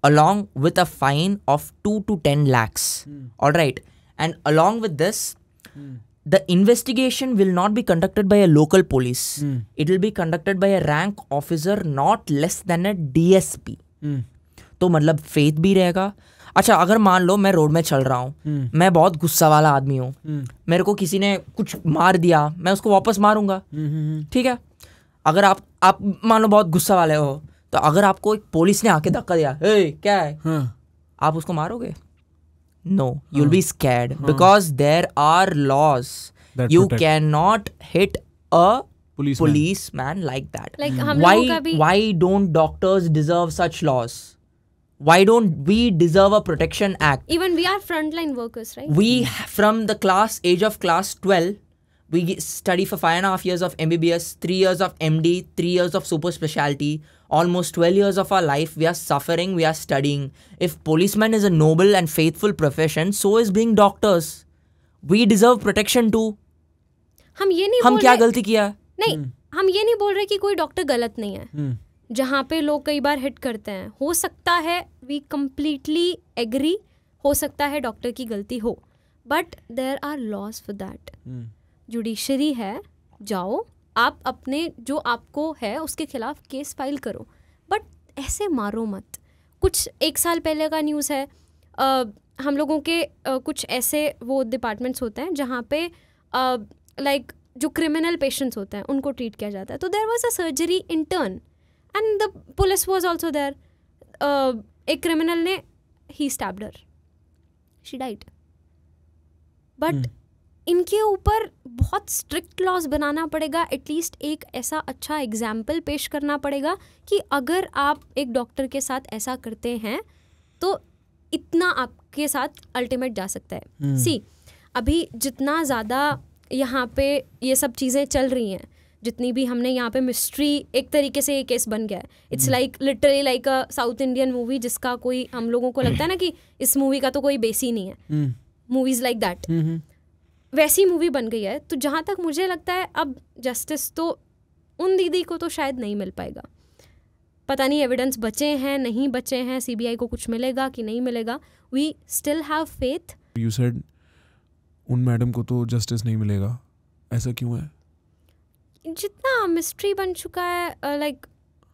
along with a fine of 2 to 10 lakhs. All right. And along with this, the investigation will not be conducted by a local police. It will be conducted by a rank officer not less than a DSP. तो मतलब faith भी रहेगा। अच्छा, अगर मान लो मैं road में चल रहा हूँ, मैं बहुत गुस्सा वाला आदमी हूँ, मेरे को किसी ने कुछ मार दिया, मैं उसको वापस मारूंगा, ठीक है? अगर आप मान लो बहुत गुस्सा वाले हो, तो अगर आपको एक पुलिस ने आके धक्का दिया, ए क्या है, आप उसको मारोगे? No, you will be scared because there are laws. You can not hit a policeman like that. Like why don't doctors deserve such laws? Why don't we deserve a protection act? Even we are frontline workers, right? We, from the age of class 12, we study for 5.5 years of MBBS, 3 years of MD, 3 years of super specialty, almost 12 years of our life. We are suffering, we are studying. If policeman is a noble and faithful profession, so is being doctors. We deserve protection too. हम क्या गलती किया? नहीं, हम ये नहीं बोल रहे कि कोई डॉक्टर गलत नहीं है. जहाँ पे लोग कई बार हिट करते हैं, हो सकता है वी कम्प्लीटली एग्री, हो सकता है डॉक्टर की गलती हो, but there are laws for that. Judiciary है, जाओ आप अपने जो आपको है उसके खिलाफ केस फाइल करो, बट ऐसे मारो मत. कुछ 1 साल पहले का न्यूज़ है, हम लोगों के कुछ ऐसे वो डिपार्टमेंट्स होते हैं जहाँ पे लाइक जो क्रिमिनल पेशेंट्स होते हैं उनको ट्रीट किया जाता है. तो there was a surgery intern and the police was also there. एक criminal ने he stabbed her, she died. But इनके ऊपर बहुत strict laws बनाना पड़ेगा. एटलीस्ट एक ऐसा अच्छा एग्जाम्पल पेश करना पड़ेगा कि अगर आप एक डॉक्टर के साथ ऐसा करते हैं तो इतना आपके साथ अल्टीमेट जा सकता है. सी, अभी जितना ज़्यादा यहाँ पे ये सब चीज़ें चल रही हैं, जितनी भी हमने यहाँ पे मिस्ट्री, एक तरीके से ये केस बन गया है. It's like literally like a south Indian movie जिसका कोई, हम लोगों को लगता है ना कि इस मूवी का तो कोई बेस ही नहीं है, मूवीज लाइक दैट, वैसी मूवी बन गई है. तो जहाँ तक मुझे लगता है अब जस्टिस तो उन दीदी को तो शायद नहीं मिल पाएगा. पता नहीं एविडेंस बचे हैं नहीं बचे हैं, CBI को कुछ मिलेगा कि नहीं मिलेगा. We still have faith. You said उन मैडम को तो जस्टिस नहीं मिलेगा, ऐसा क्यों है? जितना मिस्ट्री बन चुका है, लाइक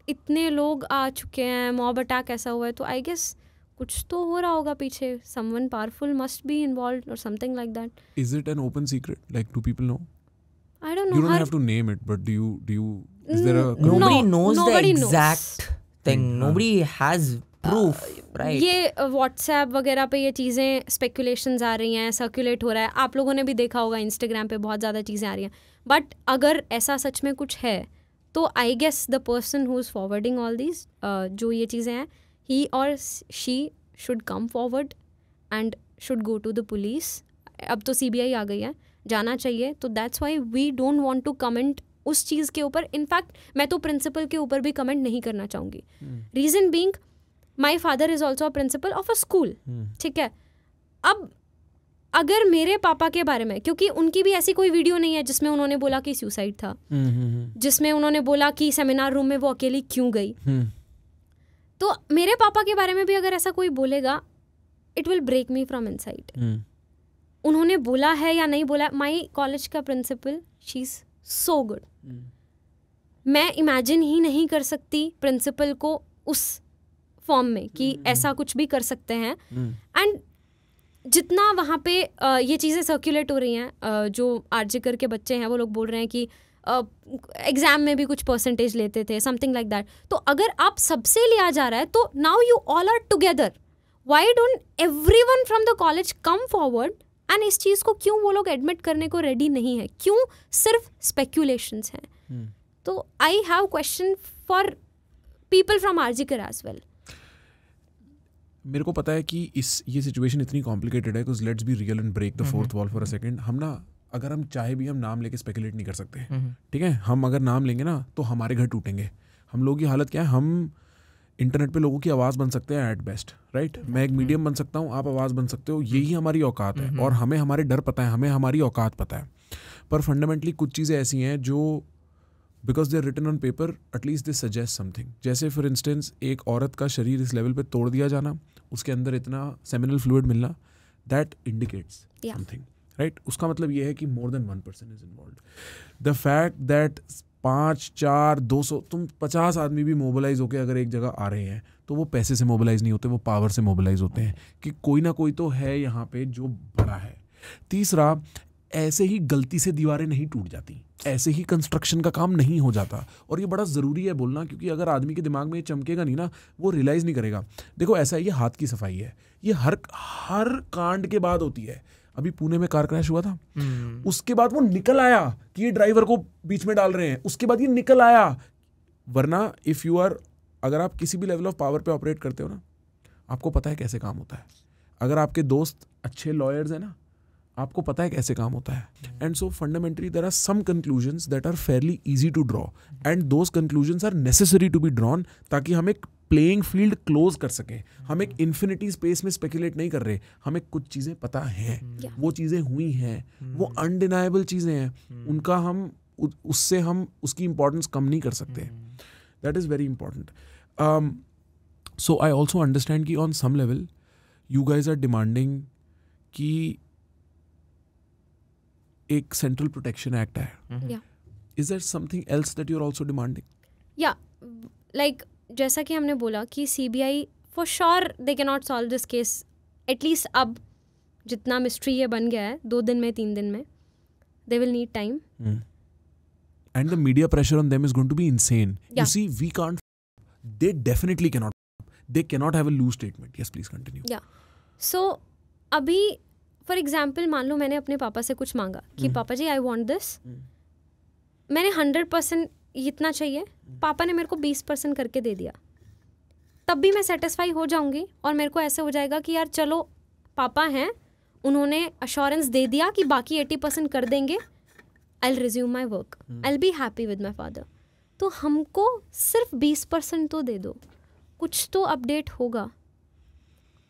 इतने लोग आ चुके हैं, मॉब अटैक ऐसा हुआ है, तो आई गेस कुछ तो हो रहा होगा पीछे. Someone powerful must be involved और something like that. Is it an open secret? Like do people know? I don't know. You don't have to name it, but do you is there a nobody knows nobody the knows. exact thing. Nobody has proof, right? ये WhatsApp वगैरह पे ये चीज़ें speculations आ रही हैं, circulate हो रहा है. आप लोगों ने भी देखा होगा इंस्टाग्राम पे बहुत ज़्यादा चीज़ें आ रही हैं. बट अगर ऐसा सच में कुछ है तो I guess the person who is forwarding all these, जो ये चीज़ें हैं, ही और she should come forward and should go to the police. अब तो CBI आ गई है, जाना चाहिए. तो that's why we don't want to comment उस चीज़ के ऊपर. इनफैक्ट मैं तो प्रिंसिपल के ऊपर भी कमेंट नहीं करना चाहूँगी. Reason being my father is also a principle of a school. ठीक है, अब अगर मेरे पापा के बारे में, क्योंकि उनकी भी ऐसी कोई वीडियो नहीं है जिसमें उन्होंने बोला कि सुसाइड था, जिसमें उन्होंने बोला कि सेमिनार रूम में वो अकेली क्यों गई, तो मेरे पापा के बारे में भी अगर ऐसा कोई बोलेगा, it will break me from inside. उन्होंने बोला है या नहीं बोला, माई कॉलेज का principal, she is so good. मैं इमेजिन ही नहीं कर सकती प्रिंसिपल को उस फॉर्म में कि ऐसा कुछ भी कर सकते हैं. एंड जितना वहाँ पे ये चीज़ें सर्कुलेट हो रही हैं, जो आरजे कर के बच्चे हैं वो लोग बोल रहे हैं कि एग्जाम में भी कुछ परसेंटेज लेते थे, समथिंग लाइक दैट. तो अगर आप सबसे लिया जा रहा है तो now you all are together. Why don't everyone from the college come forward? And इस चीज़ को क्यों वो लोग एडमिट करने को रेडी नहीं है? क्यों सिर्फ स्पेक्यूलेशंस हैं? तो I have question for people from RG Kar as well. मेरे को पता है कि ये सिचुएशन इतनी कॉम्प्लिकेटेड है because let's be real and break the fourth wall for a second. हम ना अगर हम चाहे भी हम नाम लेके स्पेकुलेट नहीं कर सकते. ठीक है, हम अगर नाम लेंगे ना तो हमारे घर टूटेंगे. हम लोगों की हालत क्या है, हम इंटरनेट पे लोगों की आवाज़ बन सकते हैं एट बेस्ट, राइट. मैं एक मीडियम बन सकता हूँ, आप आवाज़ बन सकते हो, यही हमारी औकात है. और हमें हमारे डर पता है, हमें हमारी औकात पता है. पर फंडामेंटली कुछ चीज़ें ऐसी हैं जो because they are written on paper at least they suggest something. जैसे फॉर इंस्टेंस एक औरत का शरीर इस लेवल पे तोड़ दिया जाना, उसके अंदर इतना सेमिनल फ्लूइड मिलना, दैट इंडिकेट्स समथिंग, राइट. उसका मतलब ये है कि more than 1% is involve. The fact that 5, 4, 200 तुम 50 आदमी भी मोबिलाइज होकर अगर एक जगह आ रहे हैं तो वो पैसे से मोबिलाइज नहीं होते, वो पावर से मोबिलाइज होते हैं कि कोई ना कोई तो है यहाँ पे जो बड़ा है. तीसरा, ऐसे ही गलती से दीवारें नहीं टूट जाती, ऐसे ही कंस्ट्रक्शन का काम नहीं हो जाता. और ये बड़ा ज़रूरी है बोलना, क्योंकि अगर आदमी के दिमाग में ये चमकेगा नहीं ना, वो रियलाइज़ नहीं करेगा. देखो ऐसा है, ये हाथ की सफाई है, ये हर कांड के बाद होती है. अभी पुणे में कार क्रैश हुआ था, उसके बाद वो निकल आया कि ये ड्राइवर को बीच में डाल रहे हैं, उसके बाद ये निकल आया. वरना इफ़ यू आर, अगर आप किसी भी लेवल ऑफ पावर पे ऑपरेट करते हो ना, आपको पता है कैसे काम होता है. अगर आपके दोस्त अच्छे लॉयर्स हैं ना, आपको पता है कैसे काम होता है. And so fundamentally there are some conclusions that are fairly easy to draw, and those conclusions are necessary to be drawn, ताकि हम एक प्लेइंग फील्ड क्लोज कर सकें. हम एक इन्फिनिटी स्पेस में स्पेकुलेट नहीं कर रहे, हमें कुछ चीज़ें पता हैं, वो चीज़ें हुई हैं, वो अनडिनाइबल चीज़ें हैं, उनका हम उससे हम उसकी इंपॉर्टेंस कम नहीं कर सकते. That is very important. So I also understand कि on some level you guys are demanding कि एक सेंट्रल प्रोटेक्शन एक्ट है. Is there something else that you are also demanding? या लाइक जैसा कि हमने बोला कि CBI for sure they can not solve this case. At least अब जितना मिस्ट्री ये बन गया है, 2 दिन में 3 दिन में, they will need time. And the media pressure on them is going to be insane. You see, we can't. They definitely cannot. They cannot have a loose statement. Yes, please continue. Yeah. So अभी for example मान लो मैंने अपने पापा से कुछ मांगा कि पापा जी आई वॉन्ट दिस. मैंने 100% इतना चाहिए, पापा ने मेरे को 20% करके दे दिया, तब भी मैं सेटिस्फाई हो जाऊंगी. और मेरे को ऐसे हो जाएगा कि यार चलो पापा हैं, उन्होंने अश्योरेंस दे दिया कि बाकी 80% कर देंगे, I will resume my work, I will be happy with my father. तो हमको सिर्फ 20% तो दे दो, कुछ तो अपडेट होगा,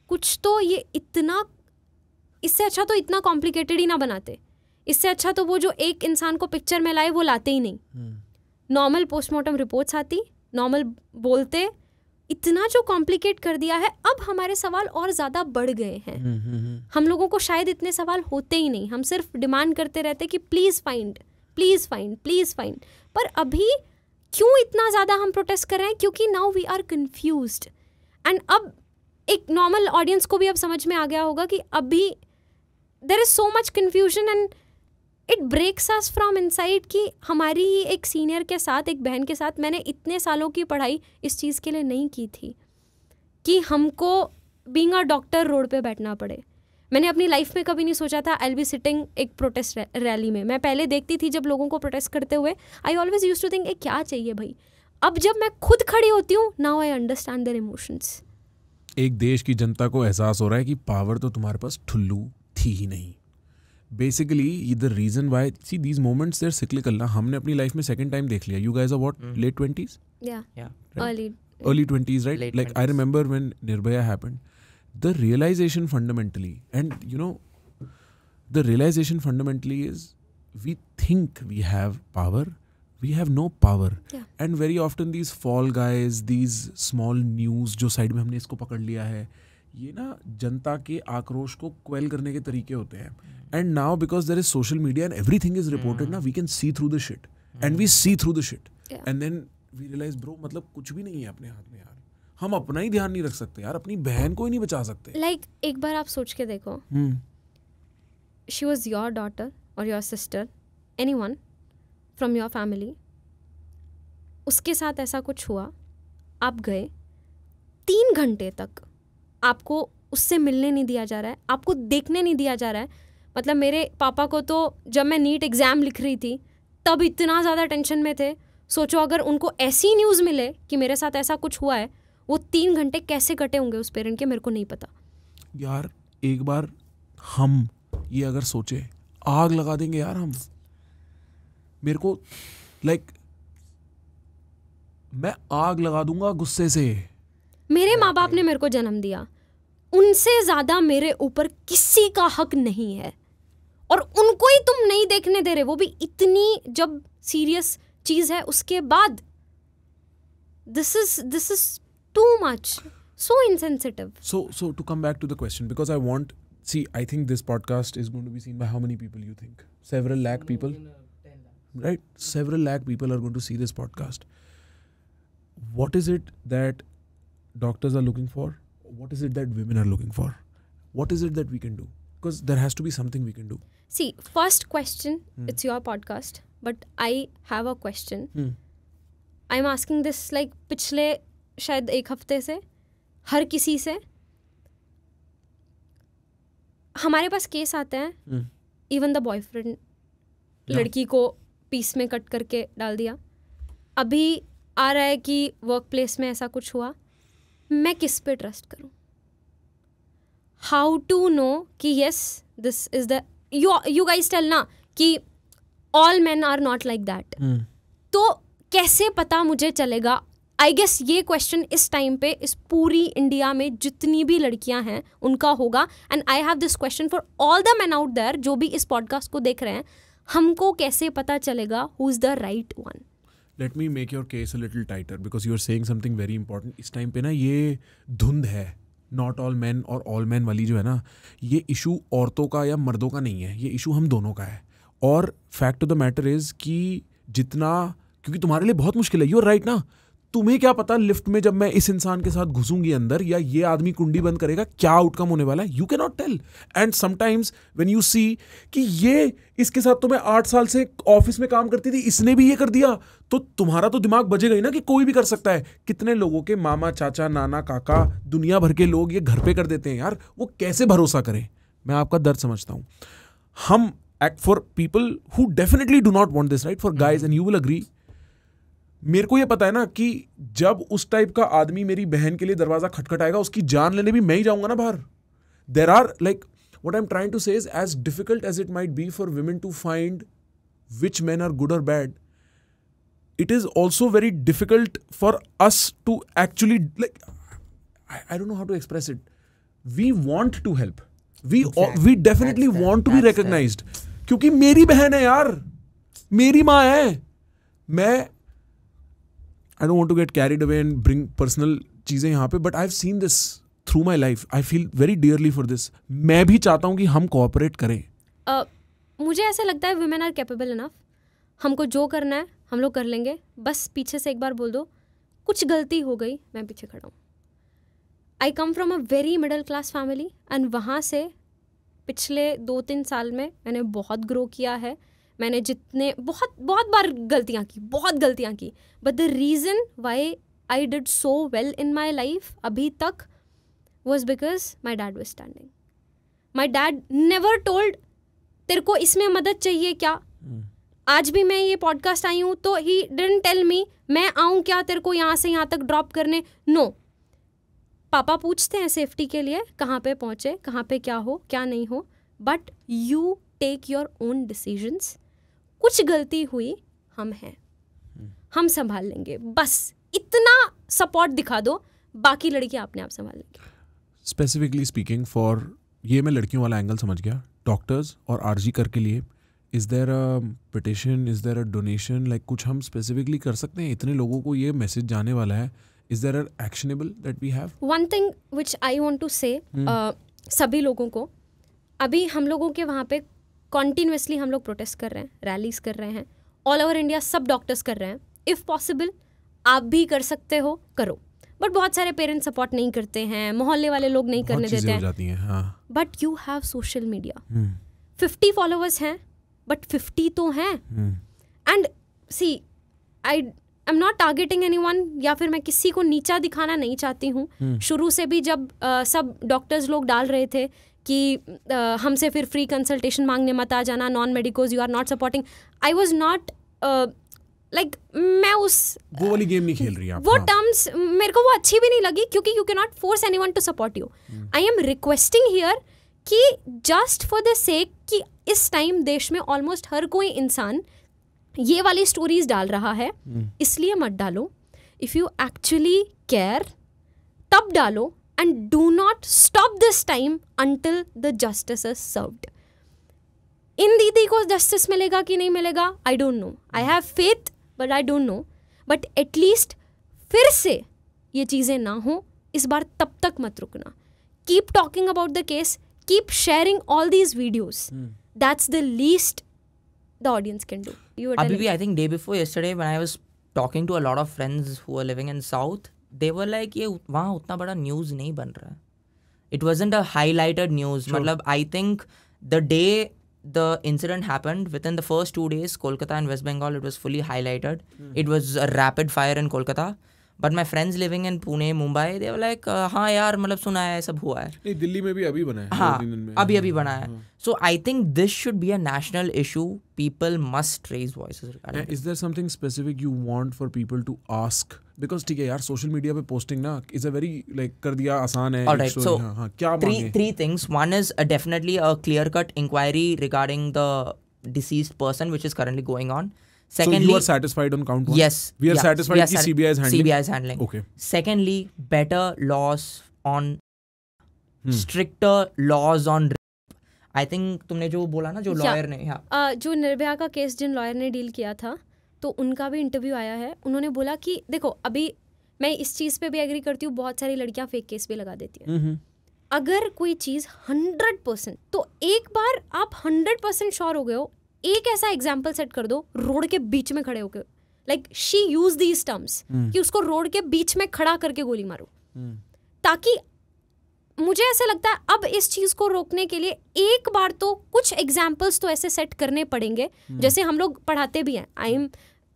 कुछ तो. ये इतना, इससे अच्छा तो इतना कॉम्प्लिकेटेड ही ना बनाते. इससे अच्छा तो वो जो एक इंसान को पिक्चर में लाए वो लाते ही नहीं. नॉर्मल पोस्टमार्टम रिपोर्ट्स आती, नॉर्मल बोलते. इतना जो कॉम्प्लिकेट कर दिया है, अब हमारे सवाल और ज़्यादा बढ़ गए हैं. हम लोगों को शायद इतने सवाल होते ही नहीं, हम सिर्फ डिमांड करते रहते कि please find, please find, please find. पर अभी क्यों इतना ज़्यादा हम प्रोटेस्ट कर रहे हैं? क्योंकि now we are confused. And अब एक नॉर्मल ऑडियंस को भी अब समझ में आ गया होगा कि अभी there is so much confusion and it breaks us from inside कि हमारी ही एक सीनियर के साथ, एक बहन के साथ, मैंने इतने सालों की पढ़ाई इस चीज़ के लिए नहीं की थी कि हमको बीइंग अ डॉक्टर रोड पे बैठना पड़े. मैंने अपनी लाइफ में कभी नहीं सोचा था आई विल बी सिटिंग एक प्रोटेस्ट रैली में. मैं पहले देखती थी जब लोगों को प्रोटेस्ट करते हुए, I always used to think क्या चाहिए भाई. अब जब मैं खुद खड़ी होती हूँ, now I understand their emotions. एक देश की जनता को एहसास हो रहा है कि पावर तो तुम्हारे पास ठुल्लू थी ही नहीं. Basically the reason why, see these moments there cyclical ना. हमने अपनी लाइफ में सेकंड टाइम देख लिया. You guys are what, let 20s? early 20s, right? Late like 20s. I remember when Nirbhaya happened, the realization fundamentally, and you know, the realization fundamentally is we think we have power, we have no power. Yeah. And very often these fall guys, these small news जो side में हमने इसको पकड़ लिया है, ये ना जनता के आक्रोश को क्वेल करने के तरीके होते हैं. And now because there is social media and everything is reported, now we can see through the shit. And we see through the shit. Yeah. And then we realize, bro, मतलब कुछ भी नहीं है अपने हाथ में यार. हम अपना ही ध्यान नहीं रख सकते यार, अपनी बहन को ही नहीं बचा सकते. लाइक एक बार आप सोच के देखो, शी वॉज योर डॉटर और your sister, anyone, from your family, उसके साथ ऐसा कुछ हुआ, आप गए, 3 घंटे तक आपको उससे मिलने नहीं दिया जा रहा है, आपको देखने नहीं दिया जा रहा है. मतलब मेरे पापा को तो जब मैं नीट एग्ज़ाम लिख रही थी तब इतना ज़्यादा टेंशन में थे. सोचो अगर उनको ऐसी न्यूज़ मिले कि मेरे साथ ऐसा कुछ हुआ है, वो 3 घंटे कैसे कटे होंगे उस पेरेंट के, मेरे को नहीं पता. यार एक बार हम ये अगर सोचे, आग लगा देंगे यार हम. मेरे को मैं आग लगा दूंगा गुस्से से. मेरे माँ बाप ने मेरे को जन्म दिया, उनसे ज़्यादा मेरे ऊपर किसी का हक नहीं है, और उनको ही तुम नहीं देखने दे रहे, वो भी इतनी जब सीरियस चीज़ है उसके बाद. This is too much, so insensitive. So to come back to the question, because I think this podcast is going to be seen by how many people you think? Several lakh people? 10 lakh. Right? Several lakh people are going to see this podcast. What is it that doctors are looking for? What is it that women are looking for? What is it that we can do? Because there has to be something we can do. See, first question, it's your podcast, but I have a question. I'm asking this like पिछले शायद 1 हफ्ते से हर किसी से. हमारे पास case आते हैं, even the boyfriend लड़की को पीस में कट करके डाल दिया. अभी आ रहा है कि वर्क प्लेस में ऐसा कुछ हुआ. मैं किस पे ट्रस्ट करूं? हाउ टू नो कि yes this is the you guys tell ना कि all men are not like that. तो कैसे पता मुझे चलेगा? आई गेस ये क्वेश्चन इस टाइम पे इस पूरी इंडिया में जितनी भी लड़कियां हैं उनका होगा. And I have this question for all the man out there जो भी इस पॉडकास्ट को देख रहे हैं. हमको कैसे पता चलेगा who is the right one? Let me make your case a little tighter, because you are saying something very important. इस टाइम पे ना ये धुंध है, नॉट ऑल मैन और ऑल मैन वाली जो है ना, ये इशू औरतों का या मर्दों का नहीं है, ये इशू हम दोनों का है. और fact of the matter is कि जितना, क्योंकि तुम्हारे लिए बहुत मुश्किल है, यू आर राइट ना. तुम्हें क्या पता लिफ्ट में जब मैं इस इंसान के साथ घुसूंगी अंदर, या ये आदमी कुंडी बंद करेगा, क्या आउटकम होने वाला है? You can not tell. And sometimes when you see कि ये इसके साथ तो मैं 8 साल से ऑफिस में काम करती थी, इसने भी ये कर दिया, तो तुम्हारा तो दिमाग बजेगा ही ना कि कोई भी कर सकता है. कितने लोगों के मामा, चाचा, नाना, काका, दुनिया भर के लोग ये घर पे कर देते हैं यार. वो कैसे भरोसा करें? मैं आपका दर्द समझता हूँ. हम act for people who definitely do not want this, right? For guys, and you will agree. मेरे को ये पता है ना कि जब उस टाइप का आदमी मेरी बहन के लिए दरवाजा खटखटाएगा, उसकी जान लेने भी मैं ही जाऊंगा ना बाहर. There are like, what I'm trying to say is, as difficult as it might be for women to find which men are good or bad, it is also very difficult for us to actually, like, I don't know how to express it. We want to help. We definitely want to be recognized. क्योंकि मेरी बहन है यार, मेरी माँ है. I don't want to get carried away and bring personal चीज़ें यहाँ पे, but I've seen this through my life. I feel very dearly for this. मैं भी चाहता हूँ कि हम cooperate करें. मुझे ऐसा लगता है women are capable enough. हमको जो करना है हम लोग कर लेंगे. बस पीछे से एक बार बोल दो कुछ गलती हो गई, मैं पीछे खड़ा हूँ. I come from a very middle class family, and वहाँ से पिछले 2-3 साल में मैंने बहुत ग्रो किया है. मैंने जितने बहुत बार गलतियाँ की, but the reason why I did so well in my life अभी तक was because my dad was standing. My dad never told तेरे को इसमें मदद चाहिए क्या. आज भी मैं ये पॉडकास्ट आई हूँ तो ही डिडंट टेल मी मैं आऊँ क्या तेरे को यहाँ से यहाँ तक ड्रॉप करने. नो, पापा पूछते हैं सेफ्टी के लिए कहाँ पे पहुँचे, कहाँ पे क्या हो क्या नहीं हो, but you take your own decisions. कुछ गलती हुई, हम हैं, हम संभाल लेंगे. बस इतना सपोर्ट दिखा दो, बाकी लड़कियां अपने आप संभाल लेंगे. स्पेसिफिकली स्पीकिंग फॉर, ये मैं लड़कियों वाला एंगल समझ गया. डॉक्टर्स और आरजी कर के लिए is there a petition, is there a donation, like कुछ हम स्पेसिफिकली कर सकते हैं? इतने लोगों को ये मैसेज जाने वाला है. Is there a actionable that we have? One thing which I want to say सभी लोगों को, अभी हम लोगों के वहाँ पे कॉन्टीन्यूसली हम लोग प्रोटेस्ट कर रहे हैं, रैलीज कर रहे हैं, ऑल ओवर इंडिया सब डॉक्टर्स कर रहे हैं. इफ़ पॉसिबल आप भी कर सकते हो, करो. बट बहुत सारे पेरेंट्स सपोर्ट नहीं करते हैं, मोहल्ले वाले लोग नहीं करने देते हैं. But you have social media. 50 followers हैं, बट 50 तो हैं. And see I am not targeting anyone, या फिर मैं किसी को नीचा दिखाना नहीं चाहती हूँ. शुरू से भी जब सब डॉक्टर्स लोग डाल रहे थे कि हमसे फिर फ्री कंसल्टेशन मांगने मत आ जाना, non medicos you are not supporting, I was not like मैं वो वाली गेम नहीं खेल रही आप. वो टर्म्स मेरे को वो अच्छी भी नहीं लगी, क्योंकि you can not force anyone to support you. I am requesting here कि जस्ट फॉर द सेक कि इस टाइम देश में ऑलमोस्ट हर कोई इंसान ये वाली स्टोरीज डाल रहा है, इसलिए मत डालो. इफ यू एक्चुअली केयर तब डालो, and do not stop this time until the justice is served. इन दीदी को जस्टिस मिलेगा कि नहीं मिलेगा, I don't know. I have faith but I don't know. But at least फिर से ये चीज़ें ना हो, इस बार तब तक मत रुकना. Keep talking about the case, keep sharing all these videos. That's the least the audience can do. You were Abhi, telling. I think day before yesterday when I was talking to a lot of friends who were living in South, they were like, ये वहाँ उतना बड़ा news नहीं बन रहा है. It wasn't a highlighted news. Sure. मतलब I think the day the incident happened, within the first 2 days, Kolkata and West Bengal, it was fully highlighted. It was a rapid fire in Kolkata. But my friends living in Pune, Mumbai, they were like, हाँ यार मतलब सुना है, सब हुआ है. नहीं, दिल्ली में भी अभी बना है. हाँ, अभी बना है. So I think this should be a national issue. People must raise voices regarding it. Is there something specific you want for people to ask? Because ठीक है यार, सोशल मीडिया पे पोस्टिंग ना is a very like कर दिया आसान है. Alright, so हाँ, क्या मांगे? three things. One is definitely a clear-cut inquiry regarding the deceased person, which is currently going on. Secondly, so you are satisfied on count 1? Yes. We are satisfied that CBI is handling? CBI is handling. Okay. Secondly, better laws on stricter laws on rape. I think तुमने जो बोला ना, जो lawyer ने जो निर्भया का case जिन lawyer ने deal किया था, तो उनका भी इंटरव्यू आया है. उन्होंने बोला कि देखो, अभी मैं इस चीज़ पे भी एग्री करती हूँ, बहुत सारी लड़कियाँ फेक केस भी लगा देती हैं. अगर कोई चीज़ 100%, तो एक बार आप 100% श्योर हो गए हो, एक ऐसा एग्जाम्पल सेट कर दो रोड के बीच में खड़े होकर, like she use these terms कि उसको रोड के बीच में खड़ा करके गोली मारो. ताकि मुझे ऐसा लगता है अब इस चीज़ को रोकने के लिए एक बार तो कुछ एग्जाम्पल्स तो ऐसे सेट करने पड़ेंगे. जैसे हम लोग पढ़ाते भी हैं, I am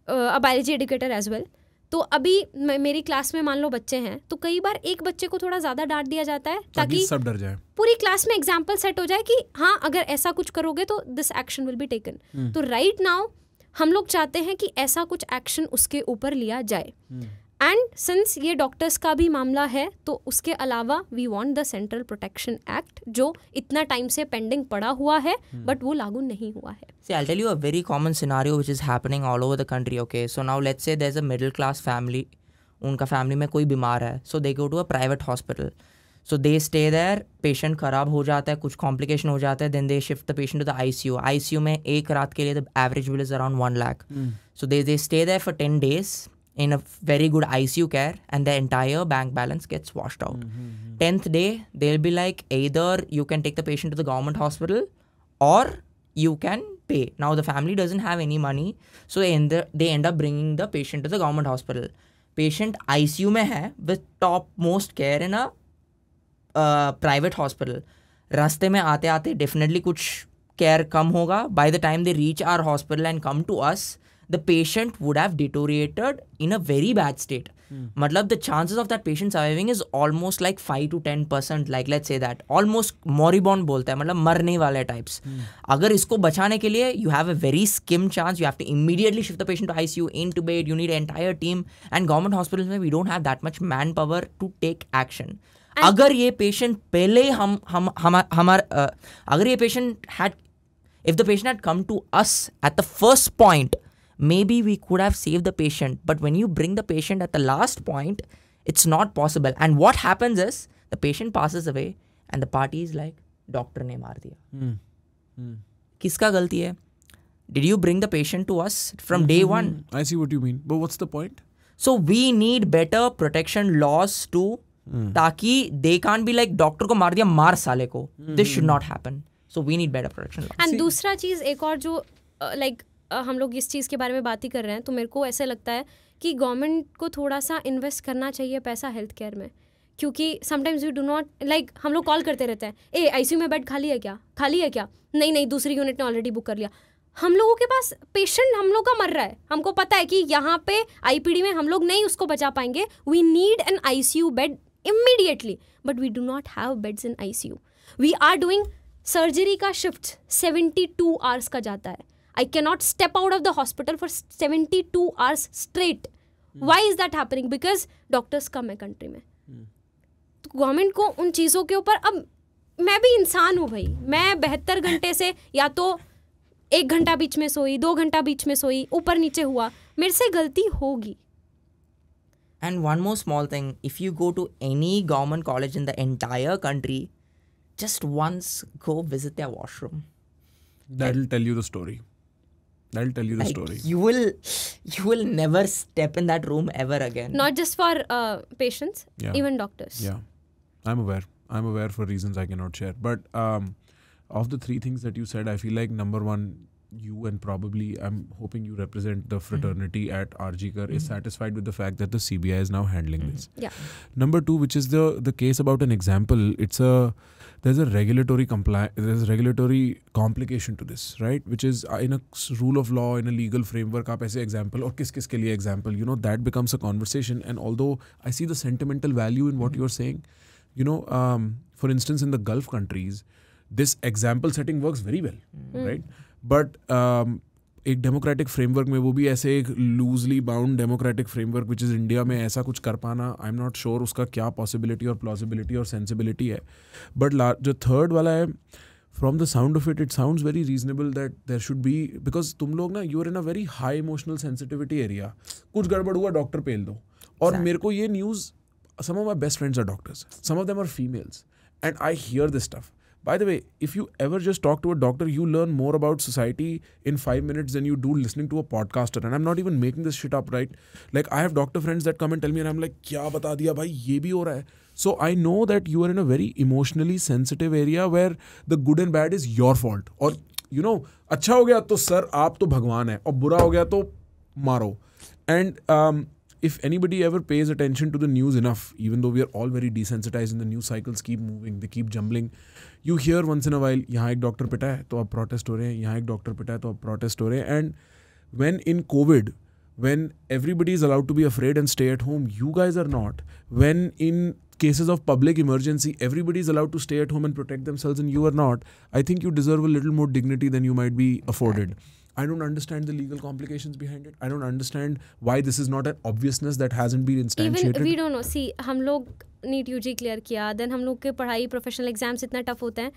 a biology educator as well. तो अभी मेरी क्लास में मान लो बच्चे हैं, तो कई बार एक बच्चे को थोड़ा ज़्यादा डांट दिया जाता है ताकि सब डर जाए, पूरी क्लास में एग्जाम्पल सेट हो जाए कि हाँ अगर ऐसा कुछ करोगे तो this action will be taken. तो राइट नाउ हम लोग चाहते हैं कि ऐसा कुछ एक्शन उसके ऊपर लिया जाए. एंड सिंस ये डॉक्टर्स का भी मामला है, तो उसके अलावा we want the central protection act, जो इतना टाइम से पेंडिंग पड़ा हुआ है बट वो लागू नहीं हुआ है. See, I'll tell you a very common scenario which is happening all over the country. Okay, so now let's say there's a middle class family. उनका फैमिली में कोई बीमार है, so they go to a private hospital. So they stay there, patient खराब हो जाता है, कुछ complication हो जाता है, then they shift the patient to the ICU. ICU में एक रात के लिए the average bill is around 1 lakh. So they stay there for 10 days in a very good ICU care, and the entire bank balance gets washed out. 10th day, they'll be like, either you can take the patient to the government hospital or you can pay. Now the family doesn't have any money, so they end up bringing the patient to the government hospital. Patient ICU में है with top most care in a private hospital. रास्ते में आते आते definitely कुछ care कम होगा. By the time they reach our hospital and come to us, the patient would have deteriorated in a very bad state. मतलब the chances of that patient surviving is almost like 5 to 10%, like let's say that. Almost moribund बोलता है, मतलब मरने वाले types. अगर इसको बचाने के लिए you have a very skim chance, you have to immediately shift the patient to ICU, intubate, you need an entire team. And government hospitals में we don't have that much manpower to take action. अगर ये patient पहले अगर ये patient had, if the patient had come to us at the first point, maybe we could have saved the patient. But when you bring the patient at the last point, it's not possible. And what happens is the patient passes away and the party is like, doctor ने मार दिया. किसका गलती है? Did you bring the patient to us from day one? I see what you mean. But what's the point? So we need better protection laws to, ताकि they can't be like, doctor को मार दिया, मार साले को. This should not happen. So we need better protection laws. And दूसरा चीज़ एक और जो like हम लोग इस चीज़ के बारे में बात ही कर रहे हैं, तो मेरे को ऐसा लगता है कि गवर्नमेंट को थोड़ा सा इन्वेस्ट करना चाहिए पैसा हेल्थ केयर में. क्योंकि sometimes we do not like, हम लोग कॉल करते रहते हैं, ए ICU में बेड खाली है क्या, नहीं दूसरी यूनिट ने ऑलरेडी बुक कर लिया. हम लोगों के पास पेशेंट हम लोग का मर रहा है, हमको पता है कि यहाँ पे आईपीडी में हम लोग नहीं उसको बचा पाएंगे, we need an ICU bed immediately, but we do not have beds in ICU. We are doing surgery का शिफ्ट 72 आवर्स का जाता है. I can not step out of the hospital for 72 hours straight. Why is that happening? Because doctors कम है country में. तो government को उन चीज़ों के ऊपर, अब मैं भी इंसान हूँ भाई, मैं 72 घंटे से या तो 1 घंटा बीच में सोई, 2 घंटा बीच में सोई, ऊपर नीचे हुआ, मेरे से गलती होगी. And one more small thing, if you go to any government college in the entire country, just once go visit their washroom. That'll tell you the story. That'll tell you the story. You will never step in that room ever again. Not just for patients, Yeah. even doctors. Yeah, I'm aware for reasons I cannot share. But of the 3 things that you said, I feel like number one, you and probably I'm hoping you represent the fraternity at RGKar is satisfied with the fact that the CBI is now handling this. Yeah. Number 2, which is the case about an example, there's a regulatory complication to this, right? Which is in a rule of law, in a legal framework, aap aise example or kis ke liye example, that becomes a conversation. And although I see the sentimental value in what you're saying, for instance, in the Gulf countries, this example setting works very well, right? But एक democratic framework में, वो भी ऐसे एक loosely bound democratic framework which is India में, ऐसा कुछ कर पाना, आई एम नॉट श्योर उसका क्या पॉसिबिलिटी और प्लॉसिबिलिटी और सेंसिबिलिटी है. बट जो थर्ड वाला है, from the sound of it sounds very reasonable that there should be, because तुम लोग ना, you are in a very high emotional sensitivity area. कुछ गड़बड़ हुआ, डॉक्टर पेल दो. और मेरे को ये news, some of my best friends are doctors, some of them are females, and I hear this stuff. By the way, if you ever just talk to a doctor, you learn more about society in 5 minutes than you do listening to a podcaster. And I'm not even making this shit up, right? Like, I have doctor friends that come and tell me, and I'm like, kya bata diya bhai, ye bhi ho raha hai. So I know that you are in a very emotionally sensitive area where the good and bad is your fault. Or, अच्छा हो गया तो sir, आप तो भगवान है, और बुरा हो गया तो मारो. And if anybody ever pays attention to the news enough, even though we are all very desensitized and the news cycles keep moving, they keep jumbling, you hear once in a while, यहाँ एक doctor पिटा है तो अब protest हो रहे हैं, यहाँ एक डॉक्टर पिटा है तो अब प्रोटेस्ट हो रहे हैं. And when in COVID, when everybody is allowed to be afraid and stay at home, you guys are not. When in cases of public emergency, everybody is allowed to stay at home and protect themselves and you are not. I think you deserve a little more dignity than you might be afforded. I don't understand the legal complications behind it. I don't understand why this is not an obviousness that hasn't been instantiated. Even we don't know. See, हम लोग NEET UG clear किया, then हम लोग के पढ़ाई, professional exams इतना tough होते हैं,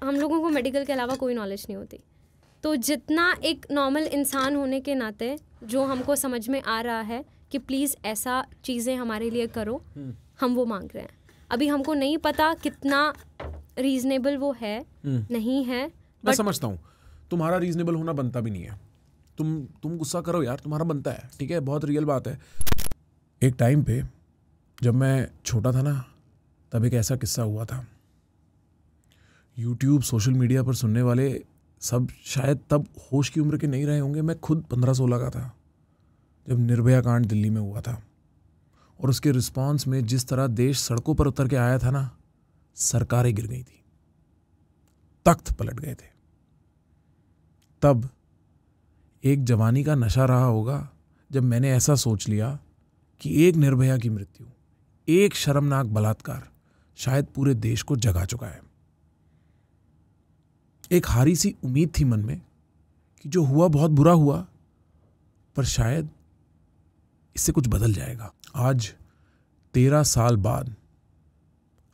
हम लोगों को मेडिकल के अलावा कोई नॉलेज नहीं होती. तो जितना एक नॉर्मल इंसान होने के नाते जो हमको समझ में आ रहा है कि प्लीज़ ऐसा चीज़ें हमारे लिए करो, हम वो मांग रहे हैं. अभी हमको नहीं पता कितना रीजनेबल वो है, नहीं है. मैं समझता हूँ तुम्हारा रीजनेबल होना बनता भी नहीं है. तुम गुस्सा करो यार, तुम्हारा बनता है, ठीक है, बहुत रियल बात है. एक टाइम पे जब मैं छोटा था ना, तब एक ऐसा किस्सा हुआ था. यूट्यूब, सोशल मीडिया पर सुनने वाले सब शायद तब होश की उम्र के नहीं रहे होंगे. मैं खुद 15-16 का था जब निर्भया कांड दिल्ली में हुआ था, और उसके रिस्पॉन्स में जिस तरह देश सड़कों पर उतर के आया था ना, सरकारें गिर गई थी, तख्त पलट गए थे. तब एक जवानी का नशा रहा होगा जब मैंने ऐसा सोच लिया कि एक निर्भया की मृत्यु, एक शर्मनाक बलात्कार शायद पूरे देश को जगा चुका है. एक हारी सी उम्मीद थी मन में कि जो हुआ बहुत बुरा हुआ, पर शायद इससे कुछ बदल जाएगा. आज 13 साल बाद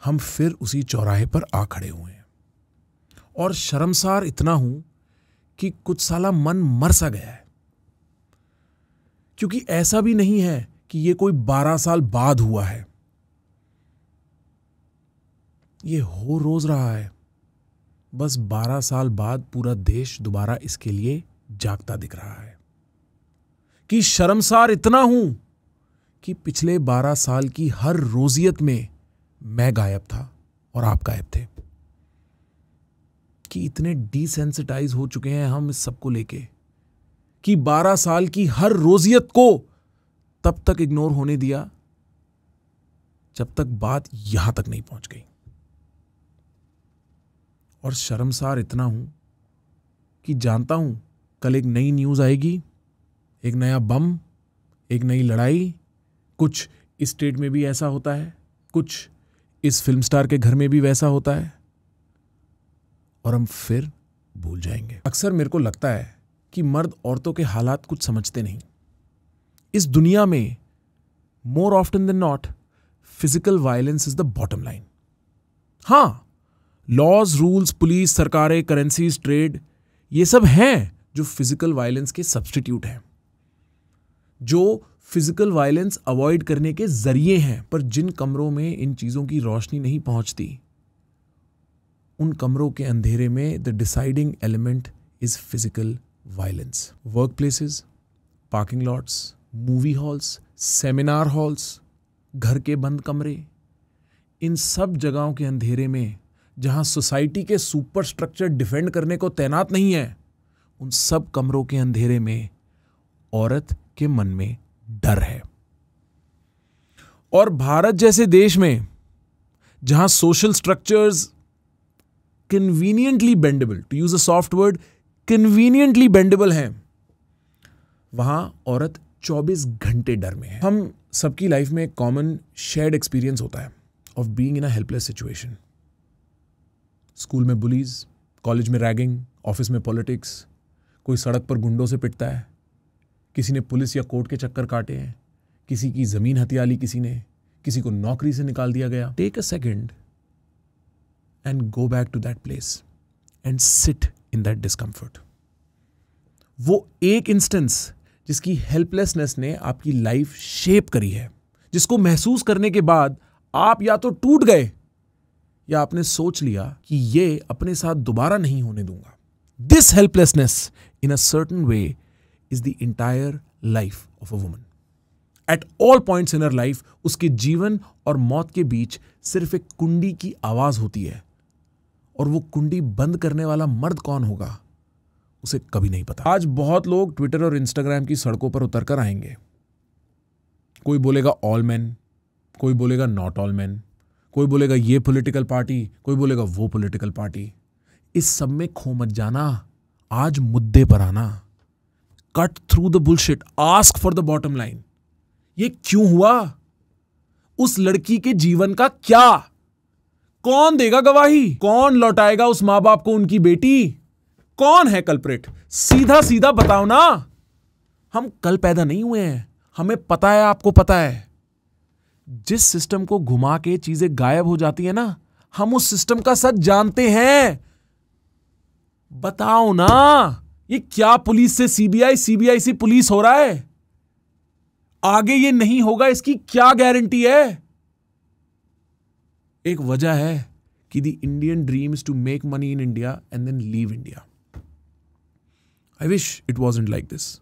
हम फिर उसी चौराहे पर आ खड़े हुए हैं, और शर्मसार इतना हूं कि कुछ साला मन मर सा गया है. क्योंकि ऐसा भी नहीं है कि ये कोई 12 साल बाद हुआ है, ये हो रोज रहा है. बस 12 साल बाद पूरा देश दोबारा इसके लिए जागता दिख रहा है. कि शर्मसार इतना हूं कि पिछले 12 साल की हर रोजियत में मैं गायब था और आप गायब थे. कि इतने डिसेंसिटाइज हो चुके हैं हम इस सब को लेके कि 12 साल की हर रोजियत को तब तक इग्नोर होने दिया जब तक बात यहां तक नहीं पहुंच गई. और शर्मसार इतना हूं कि जानता हूं कल एक नई न्यूज़ आएगी, एक नया बम, एक नई लड़ाई, कुछ इस स्टेट में भी ऐसा होता है, कुछ इस फिल्म स्टार के घर में भी वैसा होता है, और हम फिर भूल जाएंगे। अक्सर मेरे को लगता है कि मर्द औरतों के हालात कुछ समझते नहीं। इस दुनिया में more often than not physical violence is the bottom line. हाँ, लॉज, रूल्स, पुलिस, सरकारें, करेंसीज, ट्रेड, ये सब हैं जो फिजिकल वायलेंस के सब्स्टिट्यूट हैं, जो फिजिकल वायलेंस अवॉइड करने के जरिए हैं। पर जिन कमरों में इन चीजों की रोशनी नहीं पहुंचती, उन कमरों के अंधेरे में the deciding element is physical violence. Work places, parking lots, movie halls, seminar halls, घर के बंद कमरे, इन सब जगहों के अंधेरे में जहां सोसाइटी के सुपर स्ट्रक्चर डिफेंड करने को तैनात नहीं है, उन सब कमरों के अंधेरे में औरत के मन में डर है। और भारत जैसे देश में जहां social structures conveniently bendable, to use a soft word, conveniently bendable हैं, वहां औरत 24 घंटे डर में है। हम सबकी लाइफ में एक कॉमन शेयर्ड एक्सपीरियंस होता है of being in a helpless situation. School में बुलीज, कॉलेज में रैगिंग, ऑफिस में पॉलिटिक्स, कोई सड़क पर गुंडों से पिटता है, किसी ने पुलिस या कोर्ट के चक्कर काटे हैं, किसी की जमीन हथिया ली किसी ने, किसी को नौकरी से निकाल दिया गया। Take a second and go back to that place and sit in that discomfort. वो एक इंस्टेंस जिसकी हेल्पलेसनेस ने आपकी लाइफ शेप करी है, जिसको महसूस करने के बाद आप या तो टूट गए या आपने सोच लिया कि ये अपने साथ दोबारा नहीं होने दूंगा। This helplessness in a certain way is the entire life of a woman. At all points in her life उसके जीवन और मौत के बीच सिर्फ एक कुंडी की आवाज होती है, और वो कुंडी बंद करने वाला मर्द कौन होगा उसे कभी नहीं पता। आज बहुत लोग ट्विटर और इंस्टाग्राम की सड़कों पर उतर कर आएंगे। कोई बोलेगा ऑल मैन, कोई बोलेगा नॉट ऑल मैन, कोई बोलेगा ये पॉलिटिकल पार्टी, कोई बोलेगा वो पॉलिटिकल पार्टी। इस सब में खो मत जाना, आज मुद्दे पर आना। Cut through the bullshit, ask for the bottom line. ये क्यों हुआ? उस लड़की के जीवन का क्या? कौन देगा गवाही? कौन लौटाएगा उस मां बाप को उनकी बेटी? कौन है कल्प्रिट? सीधा सीधा बताओ ना। हम कल पैदा नहीं हुए हैं, हमें पता है, आपको पता है। जिस सिस्टम को घुमा के चीजें गायब हो जाती है ना, हम उस सिस्टम का सच जानते हैं। बताओ ना, ये क्या पुलिस से सीबीआई, सीबीआई से पुलिस हो रहा है? आगे ये नहीं होगा, इसकी क्या गारंटी है? एक वजह है कि the Indian dream is to make money in India and then leave India. I wish it wasn't like this,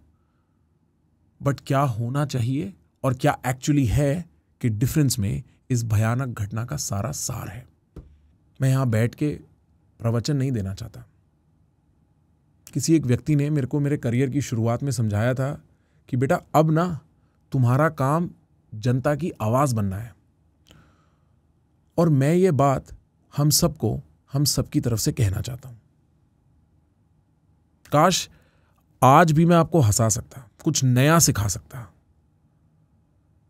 but क्या होना चाहिए और क्या एक्चुअली है कि डिफरेंस में इस भयानक घटना का सारा सार है। मैं यहां बैठ के प्रवचन नहीं देना चाहता। किसी एक व्यक्ति ने मेरे को मेरे करियर की शुरुआत में समझाया था कि बेटा अब ना तुम्हारा काम जनता की आवाज बनना है। और मैं ये बात हम सबको, हम सबकी तरफ से कहना चाहता हूं। काश आज भी मैं आपको हंसा सकता, कुछ नया सिखा सकता,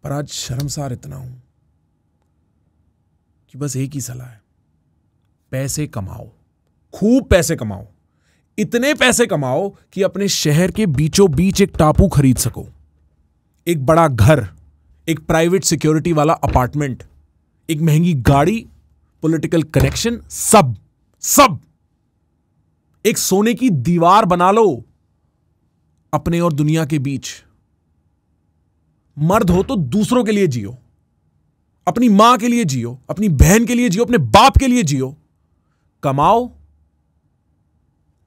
पर आज शर्मसार इतना हूं कि बस एक ही सलाह है, पैसे कमाओ, खूब पैसे कमाओ, इतने पैसे कमाओ कि अपने शहर के बीचों बीच एक टापू खरीद सको, एक बड़ा घर, एक प्राइवेट सिक्योरिटी वाला अपार्टमेंट, एक महंगी गाड़ी, पॉलिटिकल कनेक्शन, सब सब एक सोने की दीवार बना लो अपने और दुनिया के बीच। मर्द हो तो दूसरों के लिए जियो, अपनी मां के लिए जियो, अपनी बहन के लिए जियो, अपने बाप के लिए जियो। कमाओ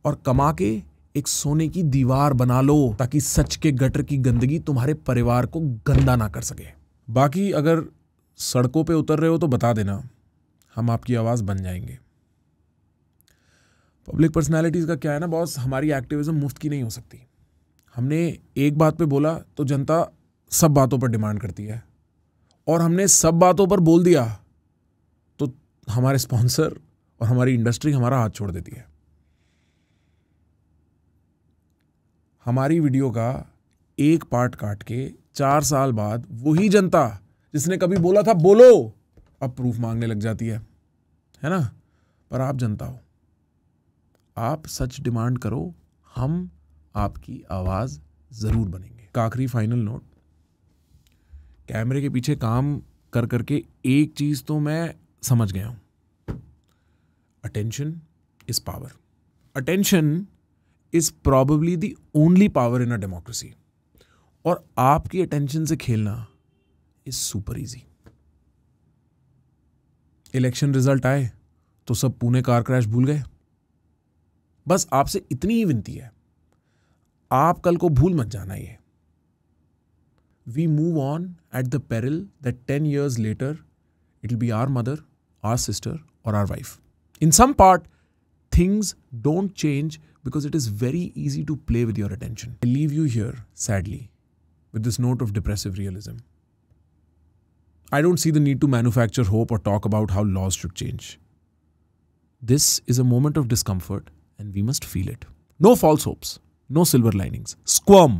और कमा के एक सोने की दीवार बना लो ताकि सच के गटर की गंदगी तुम्हारे परिवार को गंदा ना कर सके। बाकी अगर सड़कों पे उतर रहे हो तो बता देना, हम आपकी आवाज बन जाएंगे। पब्लिक पर्सनालिटीज का क्या है ना बॉस, हमारी एक्टिविज्म मुफ्त की नहीं हो सकती। हमने एक बात पे बोला तो जनता सब बातों पर डिमांड करती है, और हमने सब बातों पर बोल दिया तो हमारे स्पॉन्सर और हमारी इंडस्ट्री हमारा हाथ छोड़ देती है। हमारी वीडियो का एक पार्ट काट के 4 साल बाद वही जनता जिसने कभी बोला था बोलो अब प्रूफ मांगने लग जाती है ना? पर आप जनता हो, आप सच डिमांड करो, हम आपकी आवाज जरूर बनेंगे। आखिरी फाइनल नोट, कैमरे के पीछे काम कर करके एक चीज तो मैं समझ गया हूं, attention is power. Attention is probably the only power in a democracy, और आपकी अटेंशन से खेलना is super easy. Election result आए तो सब पुणे कार क्रैश भूल गए। बस आपसे इतनी ही विनती है, आप कल को भूल मत जाना ये। We move on at the peril that 10 years later it'll be our mother, our sister, or our wife. In some part, things don't change because it is very easy to play with your attention. I leave you here, sadly, with this note of depressive realism. I don't see the need to manufacture hope or talk about how laws should change. This is a moment of discomfort and we must feel it. No false hopes, no silver linings. Squirm.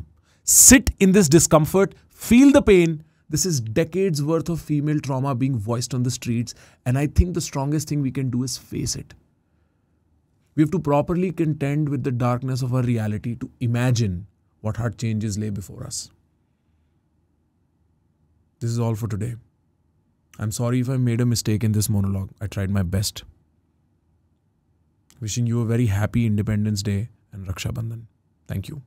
Sit in this discomfort, feel the pain. This is decades worth of female trauma being voiced on the streets, and I think the strongest thing we can do is face it. We have to properly contend with the darkness of our reality to imagine what hard changes lay before us. This is all for today. I'm sorry if I made a mistake in this monologue. I tried my best. Wishing you a very happy Independence Day and Raksha Bandhan. Thank you.